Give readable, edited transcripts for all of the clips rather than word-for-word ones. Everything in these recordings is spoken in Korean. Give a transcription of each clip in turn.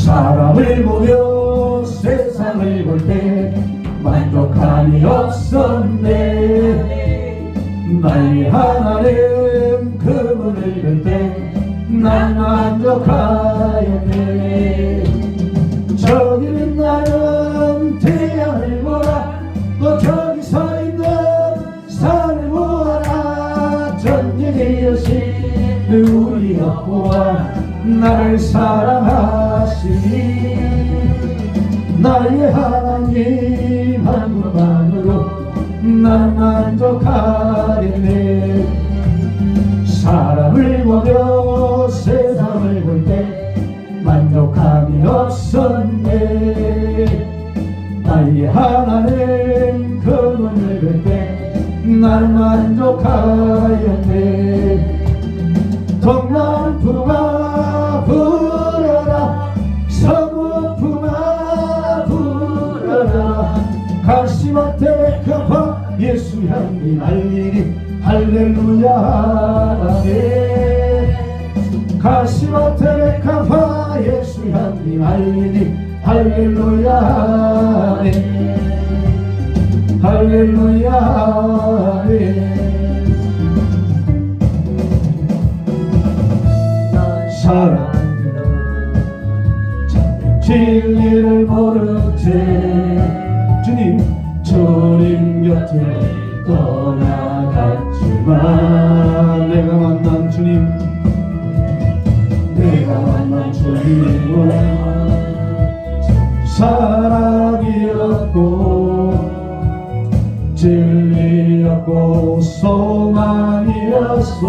사람을 보며 세상을 볼 때 만족함이 없었네. 나의 하나님 그분을 볼 때 난 만족하였네. 저기는 나는 태양을 보라, 또 저기 서 있는 산을 보아라. 전쟁의 여신 우리 여호와 나를 사랑하시니 나의 하나님 한 분만으로 난 만족하겠네. 사람을 보며 세상을 볼 때 만족함이 없었네. 나의 하나님 그분을 볼 때 난 만족하였네. 동남풍아 불어라, 서북풍아 불어라. 가시밭에 펴파 예수 향기 날리니 할렐루야 아멘. 가시밭에 펴파 예수 향기 날리니 할렐루야 아멘. 할렐루야 아멘. 사랑은 진리를 모른 채 주님 곁에 떠나갔지만 내가 만난 주님은 사랑이었고 진리였고 소망이었어.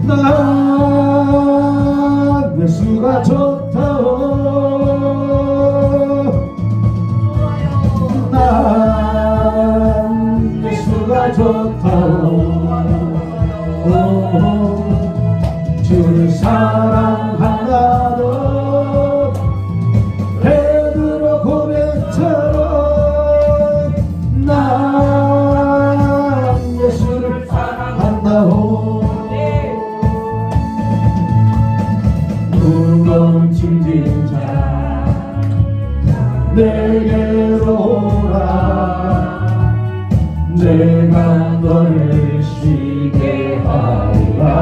난 예수가 좋다오. 난 예수가 좋다오. 주를 사랑한다도 베드로 고백처럼 난 예수를 사랑한다오. 무거운 짐진 자 내게로 오라. 내가 너를 쉬게 하리라.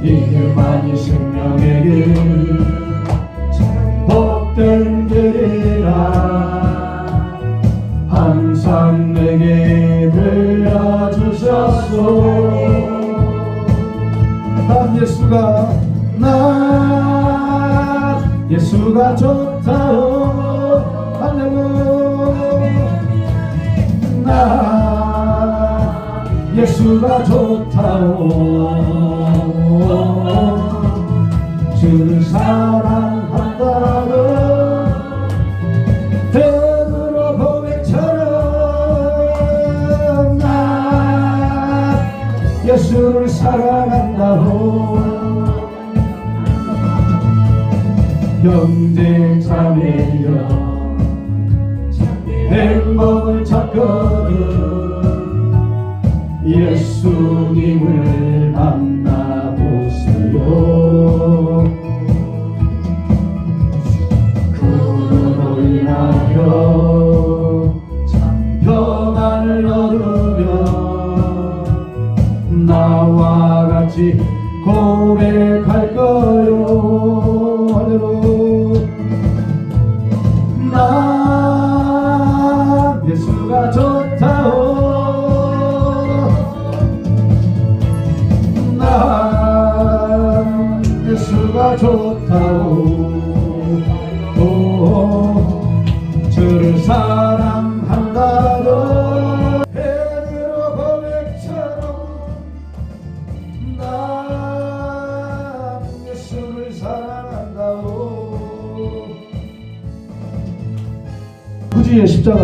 이것만이 생명의 길 복된 길이라. 항상 내게 들려주셨소. 난 예수가 좋다오. 할렐루야. 난 예수가 좋다오. 주를 사랑한다고 베드로 고백처럼 난 예수를 사랑한다고. 형제 자매여 행복을 찾거든 예수님을 만나보세요. 그로 인하여 참 평안을 얻으며 나와 같이 고백할 거요. 난 예수가 좋다오. 난 예수가 좋다오. 주를 사랑한다고 베드로 고백처럼 난 예수를 사랑한다고. 구주의 십자가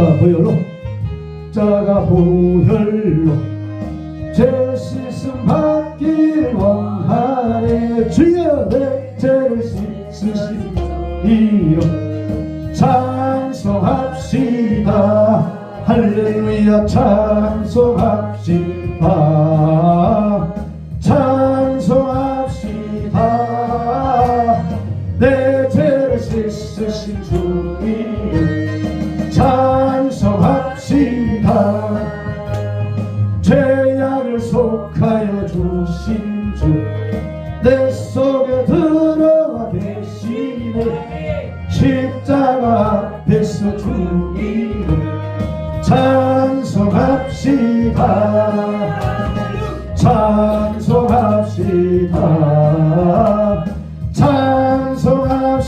보혈로 죄 씻음 받기를 원하네. 주여 내 죄를 씻으시리요. 찬송합시다. 할렐루야 찬송합시다. 속하여 주신 주 내 속에 들어와 계시네. 십자가 앞에서 주 이름 찬송합시다. 찬송합시다. 찬송합시다.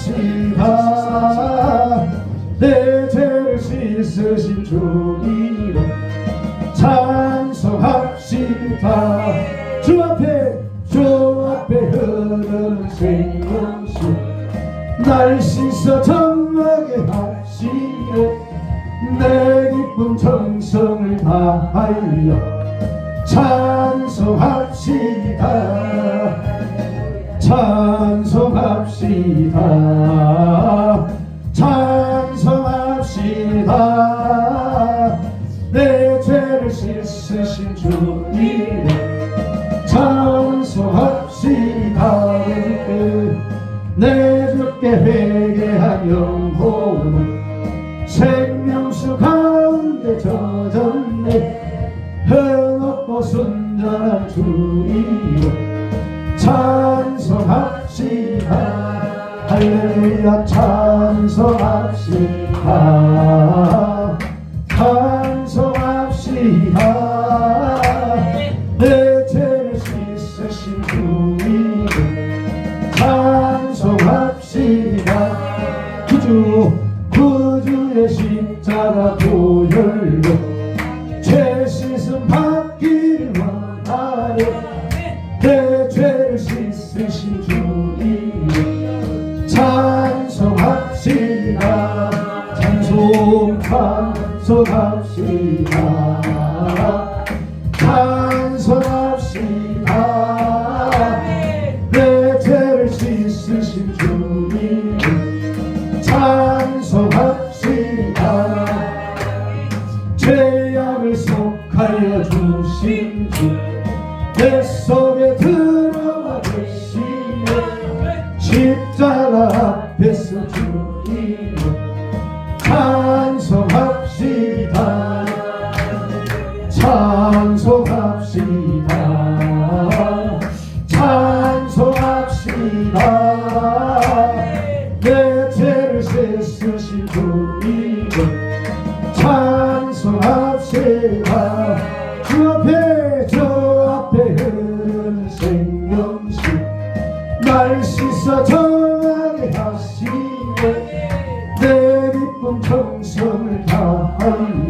내 죄를 씻으신 주 이름 찬송합시다. 주 앞에 흐르는 생명수 날 씻어 정하게 하시네. 내 기쁨 정성을 다하여 찬송합시다. 찬송합시다. 찬송합시다. 내 죄를 씻으신 주 이름 찬송합시다. 내 주께 회개한 영혼은 생명수 가운데 젖었네. 흥없고 순전한 주 이름 찬송합시다. 할렐루야 찬송합시다. 찬송합시다. 내 죄를 씻으신 주 이름 찬송합시다. 구주의 십자가 보혈로 죄 씻음 받기를 원하네. 내 죄를 씻으신 주 이름 찬송합시다. 찬송합시다. 찬송합시다. 내 죄를 씻으신 주 이름 찬송합시다. 죄악을 속하여 주신 주 내 속에 들어와 계시네. 십자가 앞에서 주 이름 찬송합시다. 찬송합시다. 찬송합시다. 내 죄를 씻으신 주 이름 찬송합시다. 주 앞에 흐르는 생명수 날 씻어 정하게 하시네. 내 기쁨 정성을 다하여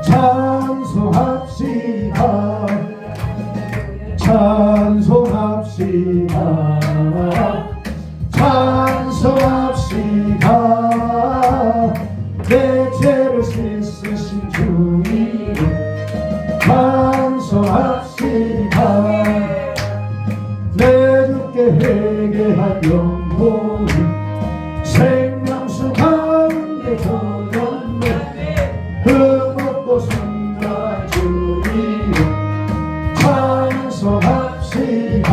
찬송합시다. 찬송합시다. 찬송합시다. 내 죄를 씻으신 주 이름 찬송합시다. 내 주께 회개한 영혼이 생명수 가운데 젖었네. 흠없고 순전한 주 이름 찬송합시다.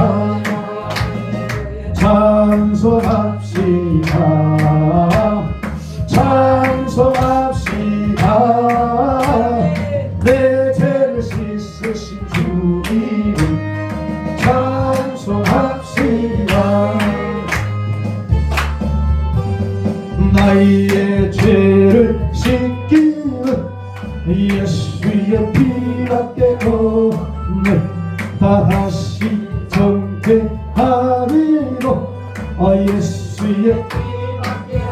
찬송합시다. 찬송합시다. 내 죄를 씻으신 주 이름 찬송합시다. 나의 죄를 씻기는 예수의 피밖에 없네. 다시 정죄하리로 예수의 피밖에 없네.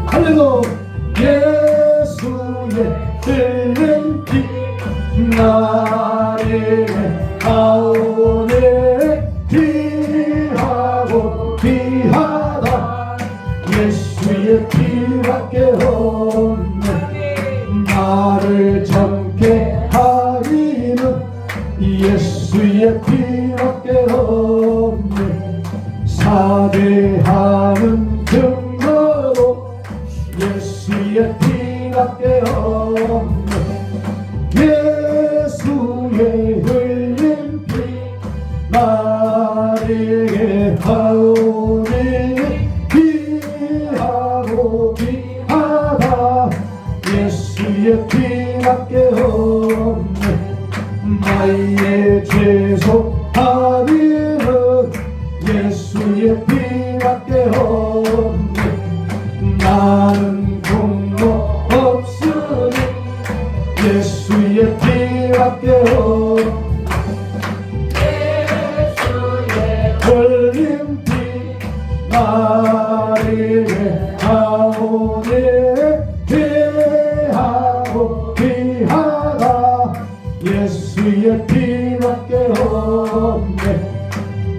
할렐루야. 예수의 흘린 피 나를 가오네. 귀하고 귀하다. 예수의 피밖에 없네. 나를 정케 하리는 예수의 피밖에 없네. 사죄하는 증거로 예수의 피밖에 없네. 예수의 흘린 피 나에게 하오니 귀하고 귀하다. 예수의 피밖에 없네. 나의 나의 죄송하기는 예수의 피밖에 없네. 나는 공로 없으니 예수의 피밖에 없네. 흘린 피 나에게 하오니 귀하고 귀하다 예수의 피밖에 없네.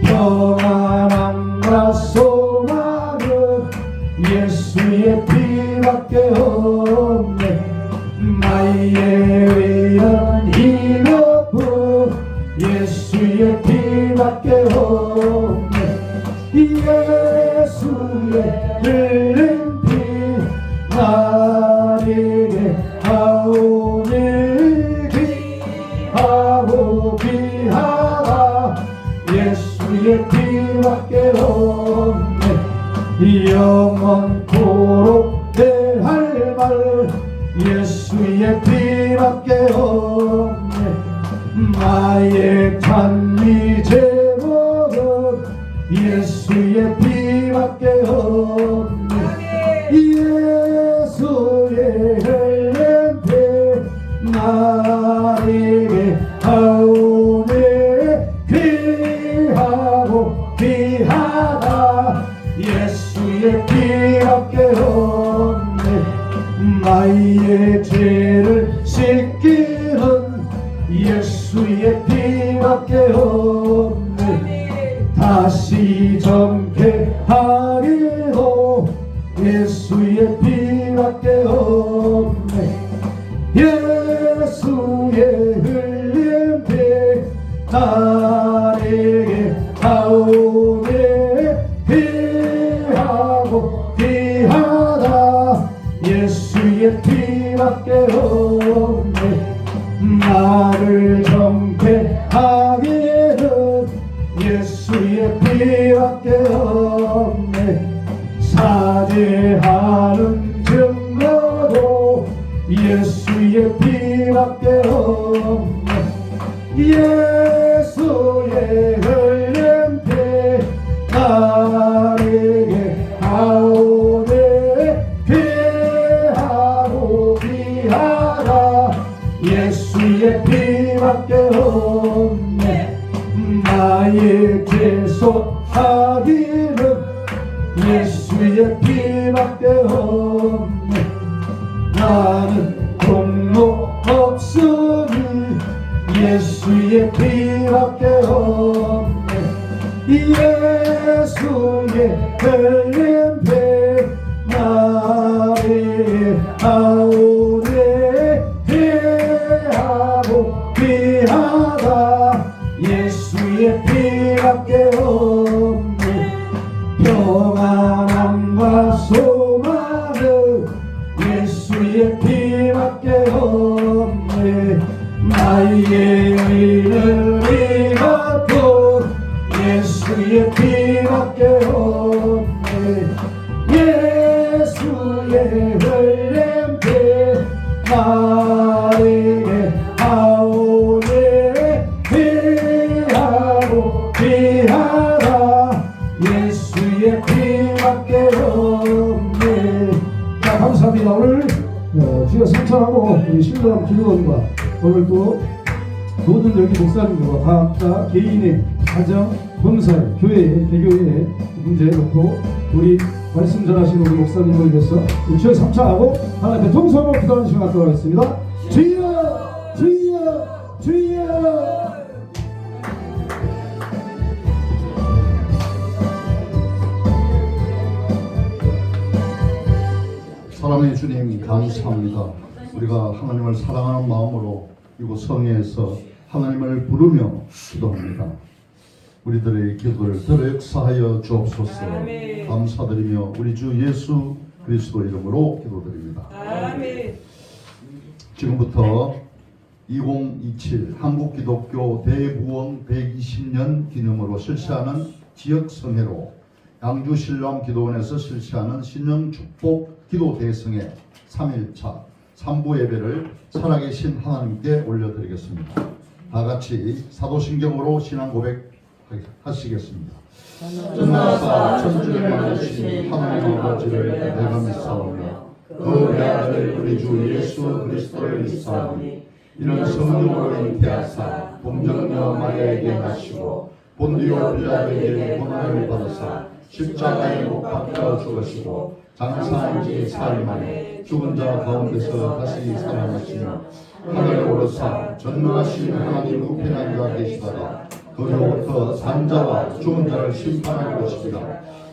평안함과 소망은 예수의 피밖에 없네. 나의 의는 이것뿐 예수의 피밖에 없네. 예수의 흘린 피 나에게 하오니 귀하고 귀하다 예수의 피밖에 없네. 영원토록 대할 말 예수의 피밖에 없네. 나의 찬미 제목은 예수의 피밖에 없네. 예수의 흘린 피 나에게 하오니 귀하고 귀하다 예수의 피밖에 없네. 나의 죄를 씻기는 예수의 피밖에 없네. 다시 정케하기도 예수의 피밖에 없네. 예수의 흘린 피 나에게 하오니 귀하고 귀하다 예수의 피밖에 없네. 나를 정케하기는 예수의 피밖에 없네. 사죄하는 증거도 예수의 피밖에 없네. 예수의 흘린 피 나에게 하오니 귀하고 귀하다 예수의 피밖에 없네. 나의 죄송하기는 예수의 피밖에 없네. 나는 공로 없으니 예수의 피밖에 없네. 예수의 흘린 피 나에게 하오니 귀하고 귀하다 예수의 피밖에 없네. 평안함과 소망은 예수의 피밖에 없네. 나의 의는 이것뿐 예수의 피밖에 없네. 예수의 흘린 피 나에게 하오니 귀하고 귀하다 예수의 피밖에 없네. 자, 감사합니다. 오늘 주여 성찬하고 우리 신랑 기도원과 오늘 또 모든 여기 목사님들과 각자 개인의 가정, 범사에, 교회, 개교회의 문제 놓고 우리 말씀 전하시는 우리 목사님을 위해서 주여 성찬하고 하나님께 통성으로 기도하는 시간 갖도록 하겠습니다. 주여 주여 주여. 사랑의 주님 감사합니다. 우리가 하나님을 사랑하는 마음으로 이곳 성회에서 하나님을 부르며 기도합니다. 우리들의 기도를 들어 역사하여 주옵소서. 아멘. 감사드리며 우리 주 예수 그리스도 이름으로 기도드립니다. 아멘. 지금부터 2027 한국기독교 대부흥 120년 기념으로 실시하는 지역성회로 양주신령기도원에서 실시하는 신령축복 기도대성회 3일차 3부 예배를 살아계신 하나님께 올려드리겠습니다. 다 같이 사도신경으로 신앙 고백 하시겠습니다. 전능하사 천지를 만드신 하나님 아버지를 내가 믿사오며 그 외아들 우리 주 예수 그리스도를 믿사오니 이는 성령으로 잉태하사 동정녀 마리아에게 나시고 본디오 빌라도에게 고난을 받으사 십자가에 못 박혀 죽으시고 장사한 지 사흘 만에 죽은 자 가운데서 다시 살아나시며 하늘에 오르사 전능하신 하나님 우편에 앉아 계시다가 거기로부터 산 자와 죽은 자를 심판할 것이라.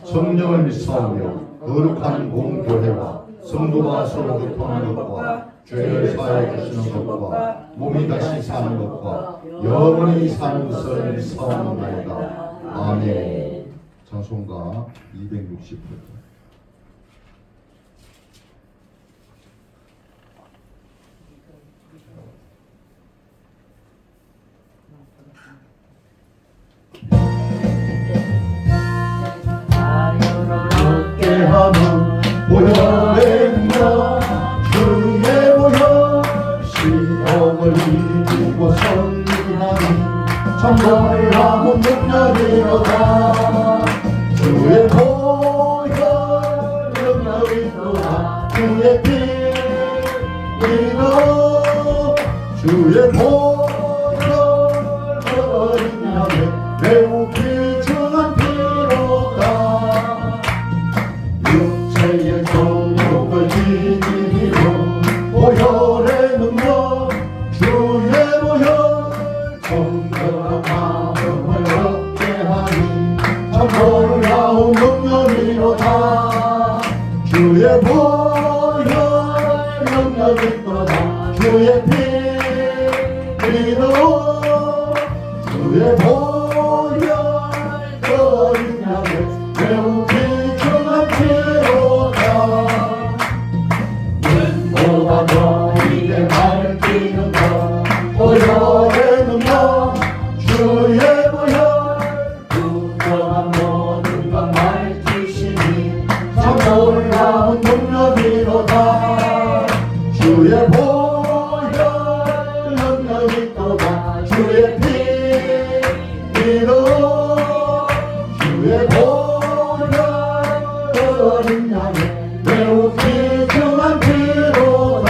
성령을 믿사오며 거룩한 공교회와 성도가 서로 교통하는 것과 죄를 사하여 주시는 것과 몸이 다시 사는 것과 영원히 사는 것을 믿사옵나이다. 아멘. 찬송가 260편. 함께하는 보혈의 주의 보혈 시험을 이기고 승리하니 참고를 하면 능력이로다. 주의 보혈 능력이로다. 주의 피 믿어 주의 보혈 어린 양의 매우 귀중한 피로다. 육체의 정욕을 지니고 보혈의 능력 주의 보혈 정결한 마음을 얻게 하니 참 놀라운 능력이로다. 주의 보혈 능력이로다. 주의 피 믿어 주의 보혈 어린 양의 매우 귀중한 피로다. 눈보다 더 이게 밝히는 것 보혈의 능력 주의 보혈 부정한 모든 것 밝히시니 참 놀라운 능력이로다. 주의 보혈 능력이로다. 주의 피 믿어 주의 보혈 어린 양의 매우 귀중한 피로다.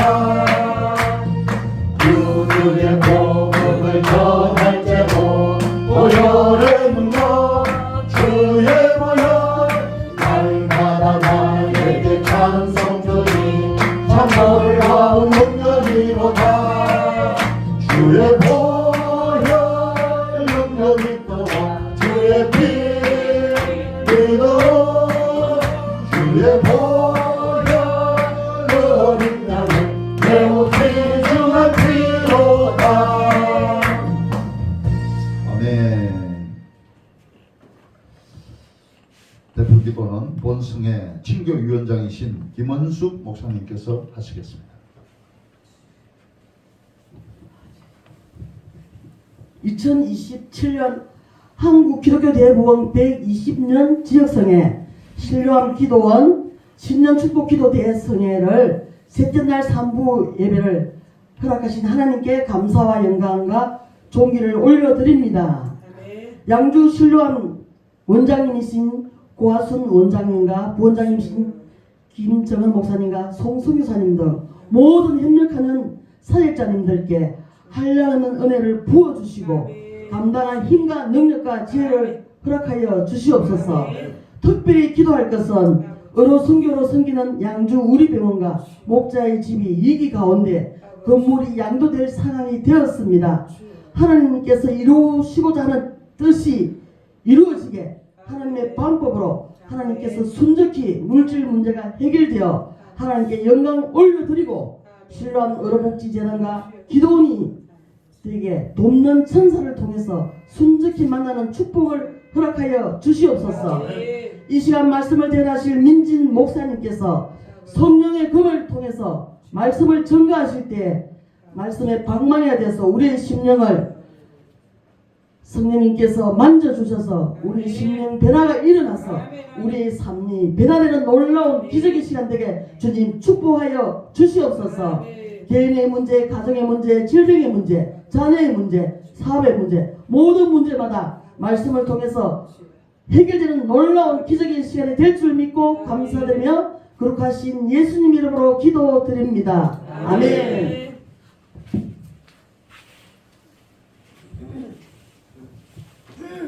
유두의 복음을 전할 때도 보혈의 능력 주의 보혈 날마다 나에게 찬송 주니 참 놀라운 능력이로다. 주의 보혈 능력이로다. 주의 피 믿어 주의 보혈 어린 양의 매우 귀중한 피로다. 아멘. 대표 기도는 본승의 친교위원장이신 김원숙 목사님께서 하시겠습니다. 2027년 한국기독교대부흥 120년 지역성회 신령한 기도원 신년 축복기도 대성회를 셋째 날 3부 예배를 허락하신 하나님께 감사와 영광과 존귀를 올려드립니다. 양주 신령한 원장님이신 고하순 원장님과 부원장님이신 김정은 목사님과 송승규 사님 등 모든 협력하는 사역자님들께 한량없는 은혜를 부어주시고 감당한 힘과 능력과 지혜를 허락하여 주시옵소서. 특별히 기도할 것은 의로 선교로 섬기는 양주 우리병원과 목자의 집이 위기 가운데 건물이 양도될 상황이 되었습니다. 하나님께서 이루시고자 하는 뜻이 이루어지게 하나님의 방법으로 하나님께서 순적히 물질 문제가 해결되어 하나님께 영광 올려드리고 신령한 의료복지재단과 기도원이 되게 돕는 천사를 통해서 순적히 만나는 축복을 허락하여 주시옵소서. 이 시간 말씀을 대하실 민진 목사님께서 성령의 검을 통해서 말씀을 전가하실 때 말씀에 방망이가 돼서 우리의 심령을 성령님께서 만져주셔서 우리의 심령 변화가 일어나서 우리의 삶이 변화되는 놀라운 기적의 시간 되게 주님 축복하여 주시옵소서. 개인의 문제, 가정의 문제, 질병의 문제, 자녀의 문제, 사업의 문제, 모든 문제마다 말씀을 통해서 해결되는 놀라운 기적의 시간이 될 줄 믿고 감사드리며 거룩하신 예수님 이름으로 기도드립니다. 아멘.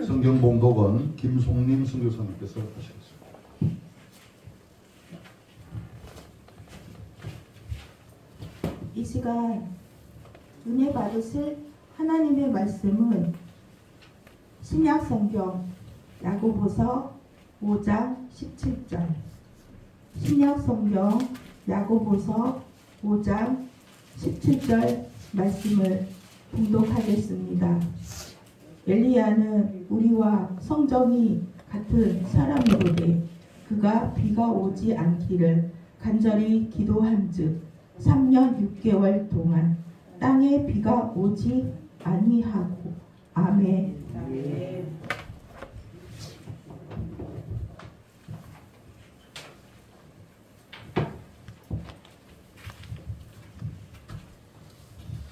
성경 봉독은 김송림 선교사님께서 하시겠습니다. 이 시간 은혜 받으실 하나님의 말씀은 신약 성경 야고보서 5장 17절, 신약 성경 야고보서 5장 17절 말씀을 봉독하겠습니다. 엘리야는 우리와 성정이 같은 사람이로되 그가 비가 오지 않기를 간절히 기도한즉 3년 6개월 동안 땅에 비가 오지 아니하고. 아멘.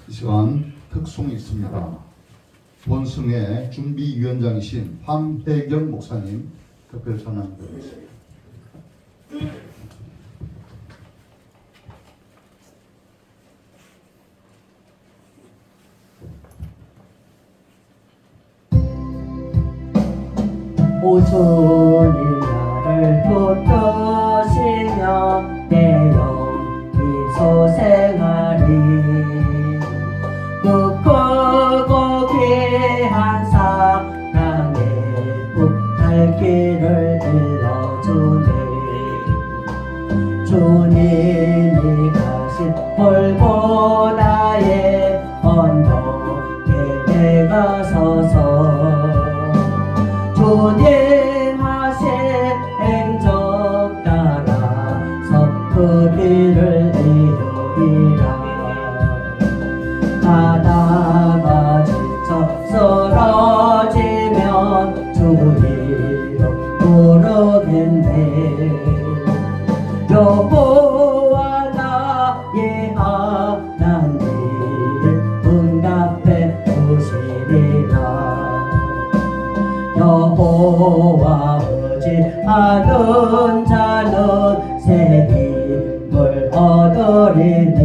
이 시간 특송이 있습니다. 본승의 준비위원장이신 황혜경 목사님 특별 찬양드리겠습니다. 오 주님 나를 붙드시며 내 영이 소생하리 그 크고 귀한 사랑의 갈 길을 일러주네 주님이 가신 골고다의 언덕에 내가 서서 주님 하신 행적 따라서 그 길을 이루리라 가다가 지쳐 쓰러지면 주 이름 부르겠네 여호와 나의 하나님 응답해 주시리라 여호와 의지하는 자는 새 힘을 얻으리니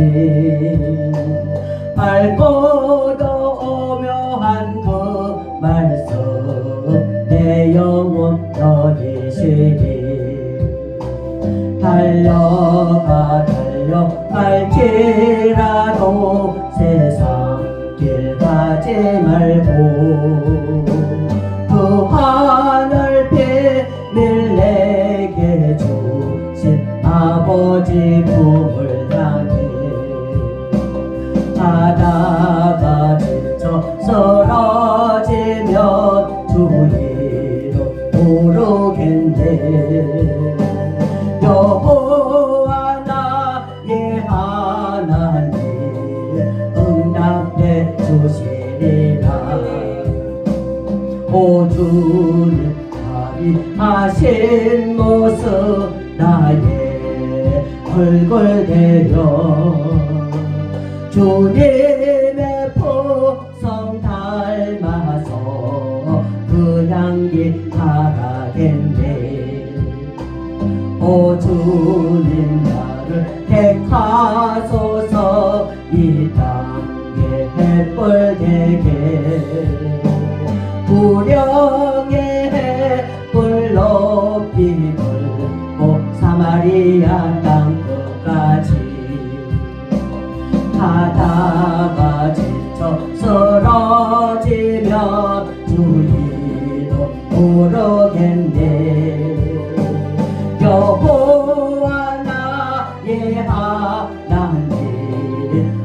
밝고도 오묘한 그 말씀 내 영혼 너리시리 달려갈지라도 세상 길 가지 말고 그 하늘 비밀 내게 주신 아버지 품을 향해 가다가 지쳐 쓰러지면 주 이름 모르겠네 여호와 나의 하나님 응답해 주시리라 오 주님 자비하신 모습 나의 얼굴 되어 주님의 풍성 닮아서 그 향기 바라겠네 오 주님 나를 택하소서 이 땅에 햇불 되게 구령의 햇불 높이 불고 사마리아 땅 끝까지 가다가 지쳐 쓰러지면 주 이름 모르겠네 여호와 나의 하나님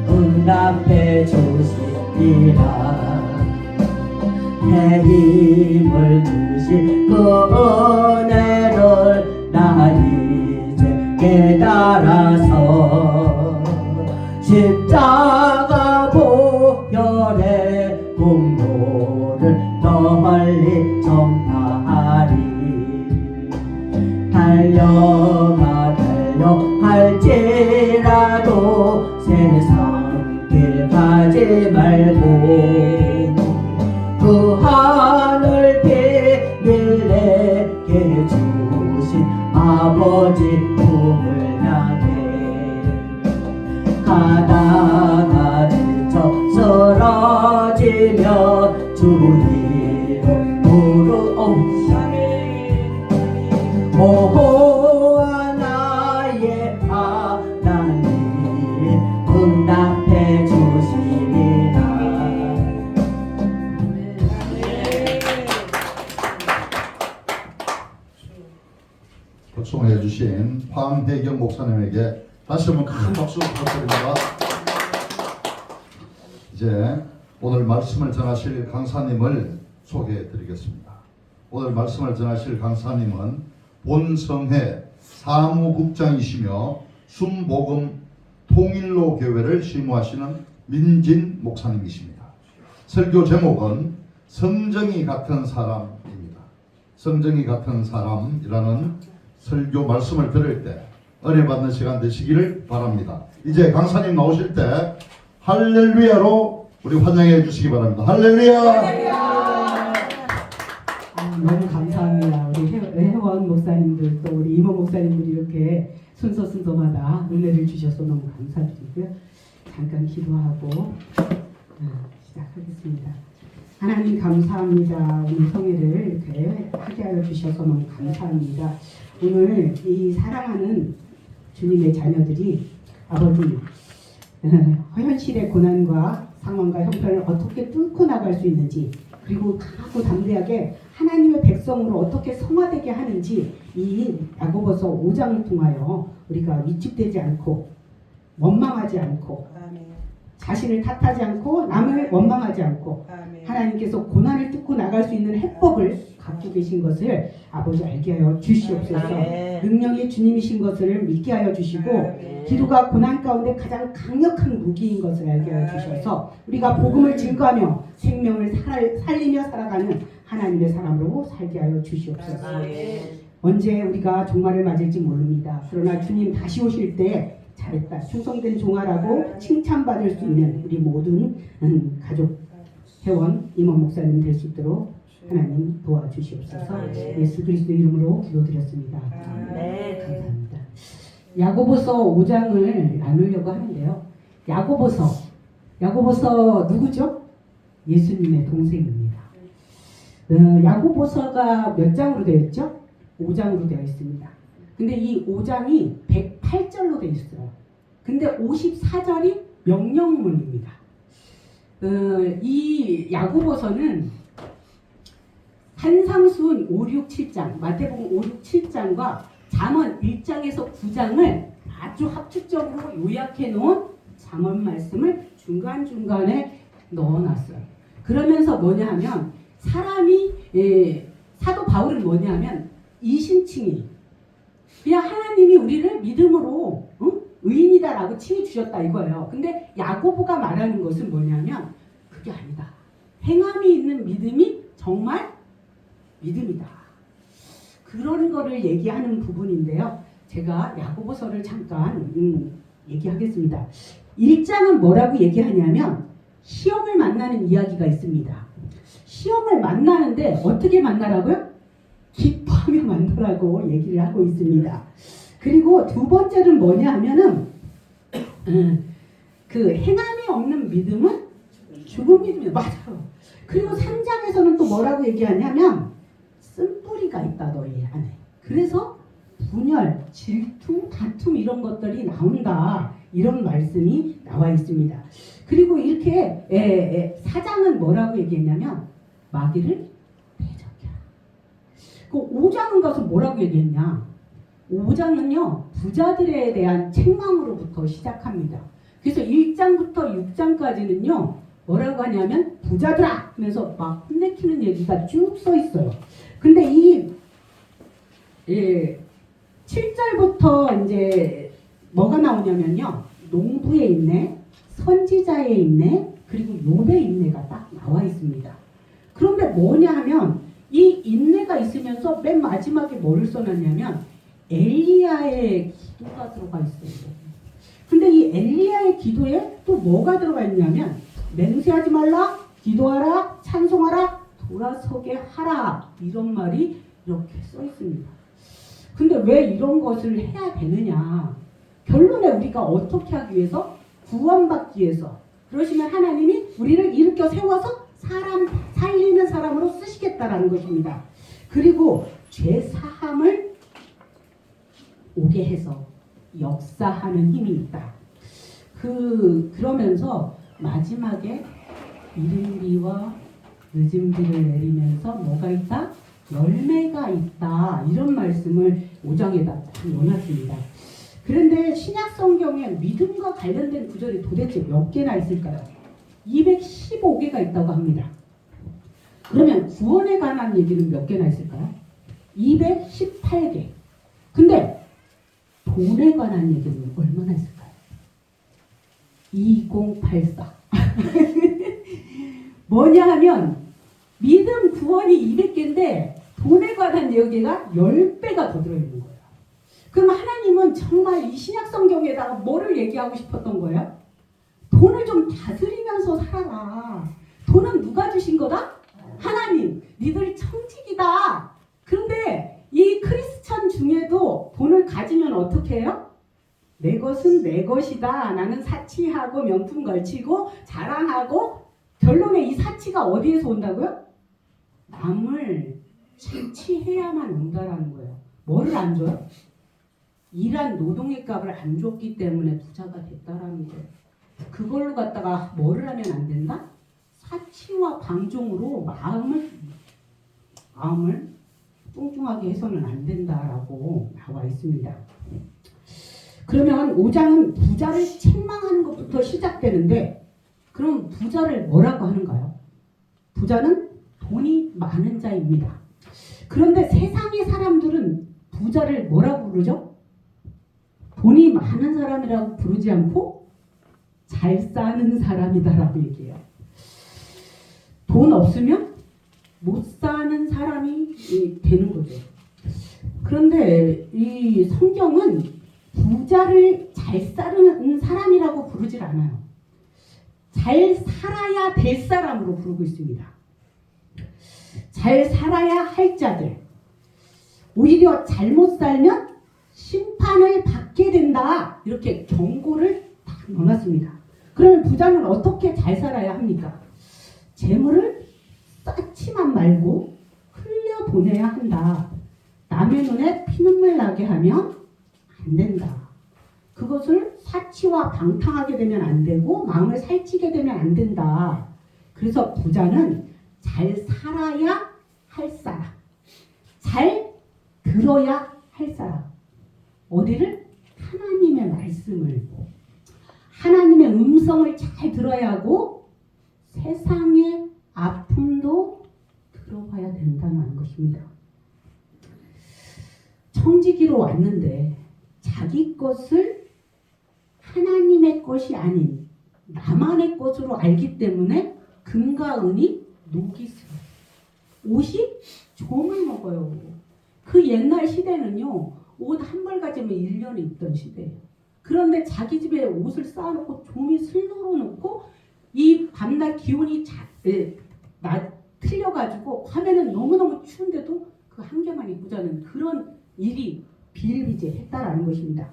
응답해 주시리라 내 힘을 주신 그 은혜를 나 이제 깨달아서 십자가 보혈의 공로를 널리 전파하리 달려갈지라도 세상 길 가지 말고 하늘 비밀에게 주신 아버지 품을 향해 가다가 지쳐 쓰러지며 주 이름 부르옵시니 오호와 나의 하나님 응답해 주시리라. 초청해 주신 황혜경 목사님에게 다시 한번 큰 박수 부탁드립니다. 이제 오늘 말씀을 전하실 강사님을 소개해 드리겠습니다. 오늘 말씀을 전하실 강사님은 본성회 사무국장이시며 순복음 통일로 교회를 시무하시는 민진 목사님이십니다. 설교 제목은 성정이 같은 사람입니다. 성정이 같은 사람이라는 설교 말씀을 들을 때 은혜받는 시간 되시기를 바랍니다. 이제 강사님 나오실 때 할렐루야로 우리 환영해 주시기 바랍니다. 할렐루야! 너무 감사합니다. 우리 회원 목사님들 또 우리 이모 목사님들이 이렇게 순서마다 은혜를 주셔서 너무 감사드리고요. 잠깐 기도하고 시작하겠습니다. 하나님 감사합니다. 오늘 성회를 이렇게 하게 하여 주셔서 너무 감사합니다. 오늘 이 사랑하는 주님의 자녀들이 아버지 현실의 고난과 상황과 형편을 어떻게 뚫고 나갈 수 있는지, 그리고 강하고 담대하게 하나님의 백성으로 어떻게 성화되게 하는지 이 야고보서 5장을 통하여 우리가 위축되지 않고 원망하지 않고 자신을 탓하지 않고 남을 원망하지 않고 하나님께서 고난을 뚫고 나갈 수 있는 해법을 갖고 계신 것을 아버지 알게 하여 주시옵소서. 능력이 주님이신 것을 믿게 하여 주시고 기도가 고난 가운데 가장 강력한 무기인 것을 알게 하여 주셔서 우리가 복음을 증거하며 생명을 살리며 살아가는 하나님의 사람으로 살게 하여 주시옵소서. 언제 우리가 종말을 맞을지 모릅니다. 그러나 주님 다시 오실 때 잘했다, 충성된 종아라고 칭찬받을 수 있는 우리 모든 가족, 회원, 임원 목사님 될 수 있도록 하나님 도와주시옵소서. 예수 그리스도 이름으로 기도드렸습니다. 감사합니다. 야고보서 5장을 나누려고 하는데요. 야고보서 누구죠? 예수님의 동생입니다. 야고보서가 몇 장으로 되어 있죠? 5장으로 되어 있습니다. 근데 이 5장이 108절로 되어 있어요. 근데 54절이 명령문입니다. 이 야고보서는 산상수훈 5, 6, 7장, 마태복음 5, 6, 7장과 잠언 1장에서 9장을 아주 합축적으로 요약해 놓은 잠언 말씀을 중간중간에 넣어놨어요. 그러면서 뭐냐 하면 사도 바울은 뭐냐 하면 이신칭이 그냥 하나님이 우리를 믿음으로 의인이다라고 칭해 주셨다 이거예요. 근데 야고보가 말하는 것은 뭐냐면 그게 아니다. 행함이 있는 믿음이 정말 믿음이다. 그런 거를 얘기하는 부분인데요. 제가 야고보서를 잠깐 얘기하겠습니다. 1장은 뭐라고 얘기하냐면 시험을 만나는 이야기가 있습니다. 시험을 만나는데 어떻게 만나라고요? 기뻐하며 만나라고 얘기를 하고 있습니다. 그리고 두 번째는 뭐냐 하면은 그 행함이 없는 믿음은 죽은 믿음이에요. 맞아요. 그리고 3장에서는 또 뭐라고 얘기하냐면 쓴뿌리가 있다 너희 안에. 그래서 분열, 질투, 다툼 이런 것들이 나온다. 이런 말씀이 나와 있습니다. 그리고 이렇게 4장은 뭐라고 얘기했냐면 마귀를 대적해라. 그 5장은 가서 뭐라고 얘기했냐? 5장은요 부자들에 대한 책망으로부터 시작합니다. 그래서 1장부터 6장까지는요 뭐라고 하냐면 부자들아 하면서 막 혼내키는 얘기가 쭉 써 있어요. 근데 이 7절부터 이제 뭐가 나오냐면요 농부의 인내, 선지자의 인내, 그리고 욥의 인내가 딱 나와 있습니다. 그런데 뭐냐 하면 이 인내가 있으면서 맨 마지막에 뭐를 써놨냐면 엘리야의 기도가 들어가 있어요. 근데 이 엘리야의 기도에 또 뭐가 들어가 있냐면 맹세하지 말라, 기도하라, 찬송하라, 돌아서게 하라 이런 말이 이렇게 써 있습니다. 근데 왜 이런 것을 해야 되느냐? 결론에 우리가 어떻게 하기 위해서? 구원받기 위해서. 그러시면 하나님이 우리를 일으켜 세워서 사람 살리는 사람으로 쓰시겠다라는 것입니다. 그리고 죄 사함을 오게 해서 역사하는 힘이 있다. 그러면서 마지막에 이른 비와 늦은 비를 내리면서 뭐가 있다? 열매가 있다. 이런 말씀을 5장에다 넣어놨습니다. 그런데 신약 성경에 믿음과 관련된 구절이 도대체 몇 개나 있을까요? 215개가 있다고 합니다. 그러면 구원에 관한 얘기는 몇 개나 있을까요? 218개. 근데 돈에 관한 얘기는 얼마나 있을까요? 2084. 뭐냐 하면 믿음 구원이 200개인데 돈에 관한 얘기가 10배가 더 들어있는 거예요. 그럼 하나님은 정말 이 신약 성경에다가 뭐를 얘기하고 싶었던 거예요? 돈을 좀 다스리면서 살아라. 돈은 누가 주신 거다? 하나님. 니들 청직이다. 그런데 이 크리스천 중에도 돈을 가지면 어떻게 해요? 내 것은 내 것이다. 나는 사치하고 명품 걸치고 자랑하고 결론에 이 사치가 어디에서 온다고요? 남을 착취해야만 온다라는 거예요. 뭐를 안 줘요? 일한 노동의 값을 안 줬기 때문에 부자가 됐다라는 거예요. 그걸로 갖다가 뭐를 하면 안 된다? 사치와 방종으로 마음을 뚱뚱하게 해서는 안 된다라고 나와 있습니다. 그러면 5장은 부자를 책망하는 것부터 시작되는데 그럼 부자를 뭐라고 하는가요? 부자는 돈이 많은 자입니다. 그런데 세상의 사람들은 부자를 뭐라고 부르죠? 돈이 많은 사람이라고 부르지 않고 잘 사는 사람이다라고 얘기해요. 돈 없으면 못 사는 사람이 되는 거죠. 그런데 이 성경은 부자를 잘 사는 사람이라고 부르질 않아요. 잘 살아야 될 사람으로 부르고 있습니다. 잘 살아야 할 자들. 오히려 잘못 살면 심판을 받게 된다. 이렇게 경고를 딱 넣어놨습니다. 그러면 부자는 어떻게 잘 살아야 합니까? 재물을 쌓지만 말고 흘려보내야 한다. 남의 눈에 피눈물 나게 하면 안 된다. 그것을 사치와 방탕하게 되면 안 되고 마음을 살찌게 되면 안 된다. 그래서 부자는 잘 살아야 할 사람, 잘 들어야 할 사람. 어디를? 하나님의 말씀을, 하나님의 음성을 잘 들어야 하고 세상의 아픔도 들어봐야 된다는 것입니다. 청지기로 왔는데 자기 것을 하나님의 것이 아닌 나만의 것으로 알기 때문에 금과 은이 녹이 슬어요. 옷이 좀을 먹어요. 그 옛날 시대는요, 옷 한 벌 가지면 1년을 입던 시대예요. 그런데 자기 집에 옷을 쌓아놓고 좀이 슬러로 놓고 이 밤낮 기온이 틀려가지고 밤에는 너무너무 추운데도 그 한 개만 입고 자는 그런 일이 비일비재했다라는 것입니다.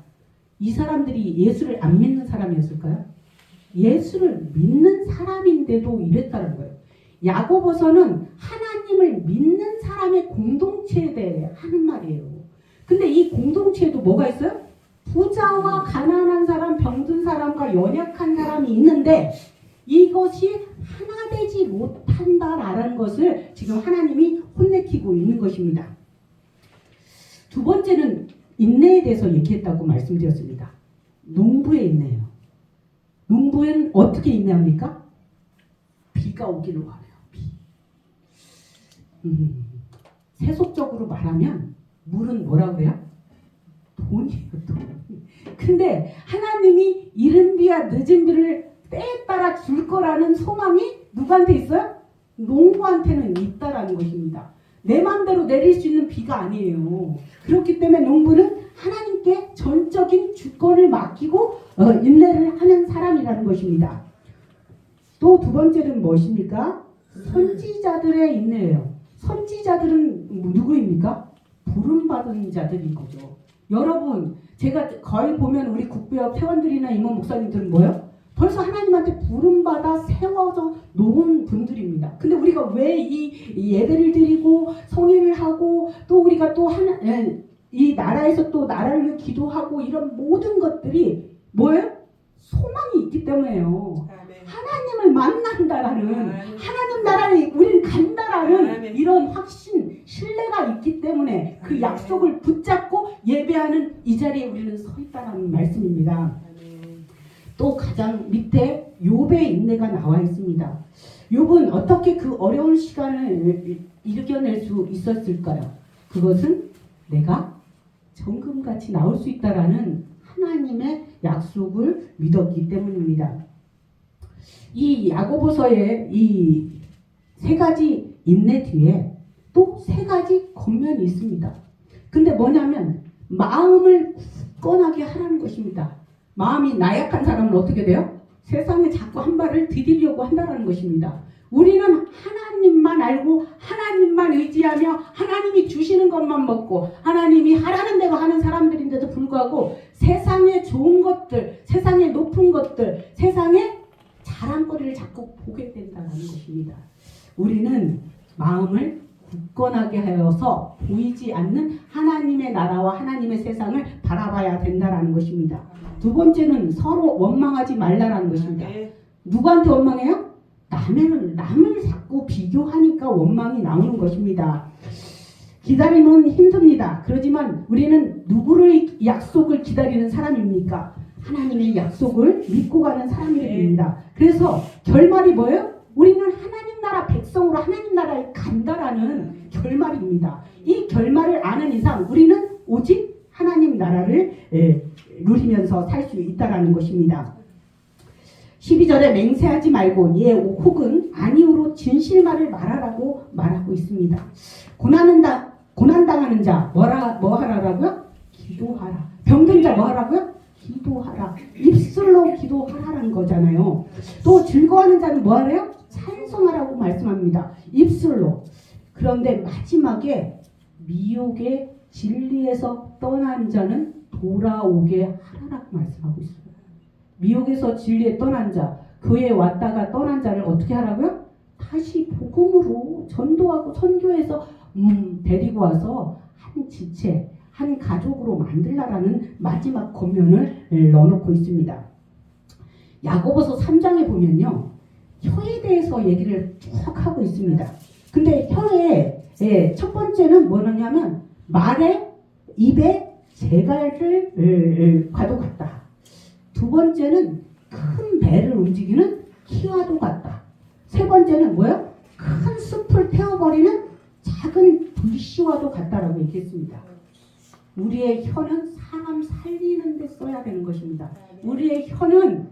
이 사람들이 예수를 안 믿는 사람이었을까요? 예수를 믿는 사람인데도 이랬다는 거예요. 야고보서는 하나님을 믿는 사람의 공동체에 대해 하는 말이에요. 근데 이 공동체에도 뭐가 있어요? 부자와 가난한 사람, 병든 사람과 연약한 사람이 있는데 이것이 하나 되지 못한다라는 것을 지금 하나님이 혼내키고 있는 것입니다. 두 번째는 인내에 대해서 얘기했다고 말씀드렸습니다. 농부의 인내예요. 농부는 어떻게 인내합니까? 비가 오기를 바라요. 세속적으로 말하면 물은 뭐라고 그래요? 돈이에요, 돈. 근데 하나님이 이른 비와 늦은 비를 때에 따라 줄 거라는 소망이 누구한테 있어요? 농부한테는 있다라는 것입니다. 내 마음대로 내릴 수 있는 비가 아니에요. 그렇기 때문에 농부는 하나님께 전적인 주권을 맡기고 인내를 하는 사람이라는 것입니다. 또 두 번째는 무엇입니까? 선지자들의 인내예요. 선지자들은 누구입니까? 부름받은 자들인 거죠. 여러분, 제가 거의 보면 우리 국배업 회원들이나 임원 목사님들은 뭐예요? 벌써 하나님한테 부름받아 세워져 놓은 분들입니다. 근데 우리가 왜 이 예배를 드리고 성회를 하고 또 우리가 또 이 나라에서 또 나라를 위해 기도하고 이런 모든 것들이 뭐예요? 소망이 있기 때문에요. 하나님을 만난다라는 하나님 나라에 우리는 간다라는 이런 확신, 신뢰가 있기 때문에 그 약속을 붙잡고 예배하는 이 자리에 우리는 서 있다라는 말씀입니다. 또 가장 밑에 욥의 인내가 나와 있습니다. 욥은 어떻게 그 어려운 시간을 이겨낼 수 있었을까요? 그것은 내가 정금같이 나올 수 있다라는 하나님의 약속을 믿었기 때문입니다. 이 야고보서의 이 세 가지 인내 뒤에 또 세 가지 겉면이 있습니다. 근데 뭐냐면 마음을 굳건하게 하라는 것입니다. 마음이 나약한 사람은 어떻게 돼요? 세상에 자꾸 한 발을 디디려고 한다는 것입니다. 우리는 하나님만 알고 하나님만 의지하며 하나님이 주시는 것만 먹고 하나님이 하라는 대로 하는 사람들인데도 불구하고 세상의 좋은 것들, 세상의 높은 것들, 세상의 자랑거리를 자꾸 보게 된다는 것입니다. 우리는 마음을 굳건하게 하여서 보이지 않는 하나님의 나라와 하나님의 세상을 바라봐야 된다는 것입니다. 두 번째는 서로 원망하지 말라라는 것입니다. 누구한테 원망해요? 남을 자꾸 비교하니까 원망이 나오는 것입니다. 기다림은 힘듭니다. 그렇지만 우리는 누구의 약속을 기다리는 사람입니까? 하나님의 약속을 믿고 가는 사람이 됩니다. 그래서 결말이 뭐예요? 우리는 하나님 나라 백성으로 하나님 나라에 간다라는 결말입니다. 이 결말을 아는 이상 우리는 오직 하나님 나라를 누리면서 살 수 있다라는 것입니다. 12절에 맹세하지 말고 예 혹은 아니오로 진실말을 말하라고 말하고 있습니다. 고난당하는 자 뭐 하라라고요? 기도하라. 병든 자 뭐 하라고요? 기도하라. 입술로 기도하라는 거잖아요. 또 즐거워하는 자는 뭐 하래요? 찬송하라고 말씀합니다. 입술로. 그런데 마지막에 미혹의 진리에서 떠난 자는 돌아오게 하라라고 말씀하고 있어요. 미혹에서 진리에 떠난 자, 교회에 왔다가 떠난 자를 어떻게 하라고요? 다시 복음으로 전도하고 선교해서 데리고 와서 한 지체, 한 가족으로 만들라라는 마지막 권면을 넣어놓고 있습니다. 야고보서 3장에 보면요, 혀에 대해서 얘기를 쭉 하고 있습니다. 근데 혀의 첫 번째는 뭐냐면 말에 입에 재갈을 과도 같다. 두 번째는 큰 배를 움직이는 키와도 같다. 세 번째는 뭐예요? 큰 숲을 태워버리는 작은 불씨와도 같다라고 얘기했습니다. 우리의 혀는 사람 살리는 데 써야 되는 것입니다. 우리의 혀는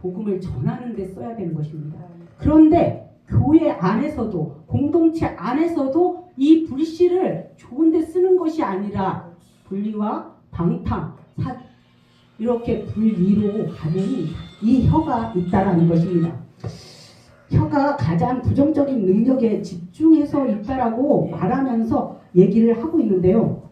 복음을 전하는 데 써야 되는 것입니다. 그런데 교회 안에서도 공동체 안에서도 이 불씨를 좋은 데 쓰는 것이 아니라 분리와 방탕, 이렇게 불위로 가는 이 혀가 있다라는 것입니다. 혀가 가장 부정적인 능력에 집중해서 있다라고 말하면서 얘기를 하고 있는데요.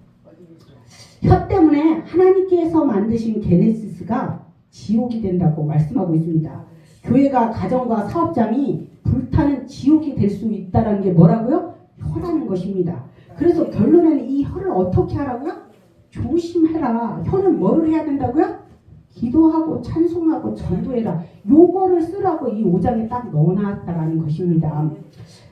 혀 때문에 하나님께서 만드신 게네시스가 지옥이 된다고 말씀하고 있습니다. 교회가 가정과 사업장이 불타는 지옥이 될 수 있다는 게 뭐라고요? 혀라는 것입니다. 그래서 결론에는 이 혀를 어떻게 하라고요? 조심해라. 혀는 뭐를 해야 된다고요? 기도하고 찬송하고 전도해라. 요거를 쓰라고 이 5장에 딱 넣어놨다라는 것입니다.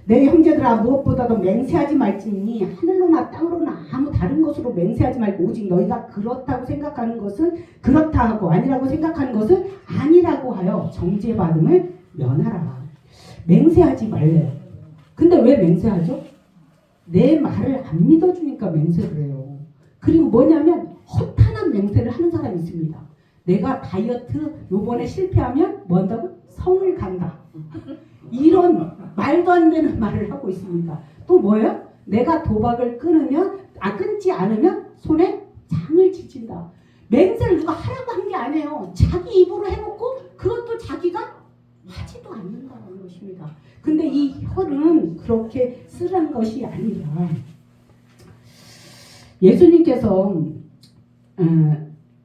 내 형제들아 무엇보다도 맹세하지 말지니 하늘로나 땅으로나 아무 다른 것으로 맹세하지 말고 오직 너희가 그렇다고 생각하는 것은 그렇다 하고 아니라고 생각하는 것은 아니라고 하여 정죄받음을 면하라. 맹세하지 말래요. 근데 왜 맹세하죠? 내 말을 안 믿어주니까 맹세를 해요. 그리고 뭐냐면 허탄한 맹세를 하는 사람이 있습니다. 내가 다이어트 요번에 실패하면 뭐 한다고? 성을 간다. 이런 말도 안 되는 말을 하고 있습니다. 또 뭐예요? 내가 도박을 끊지 않으면 손에 장을 지친다. 맹세를 누가 하라고 한 게 아니에요. 자기 입으로 해놓고 그것도 자기가 하지도 않는다는 것입니다. 근데 이 혀는 그렇게 쓰란 것이 아니라 예수님께서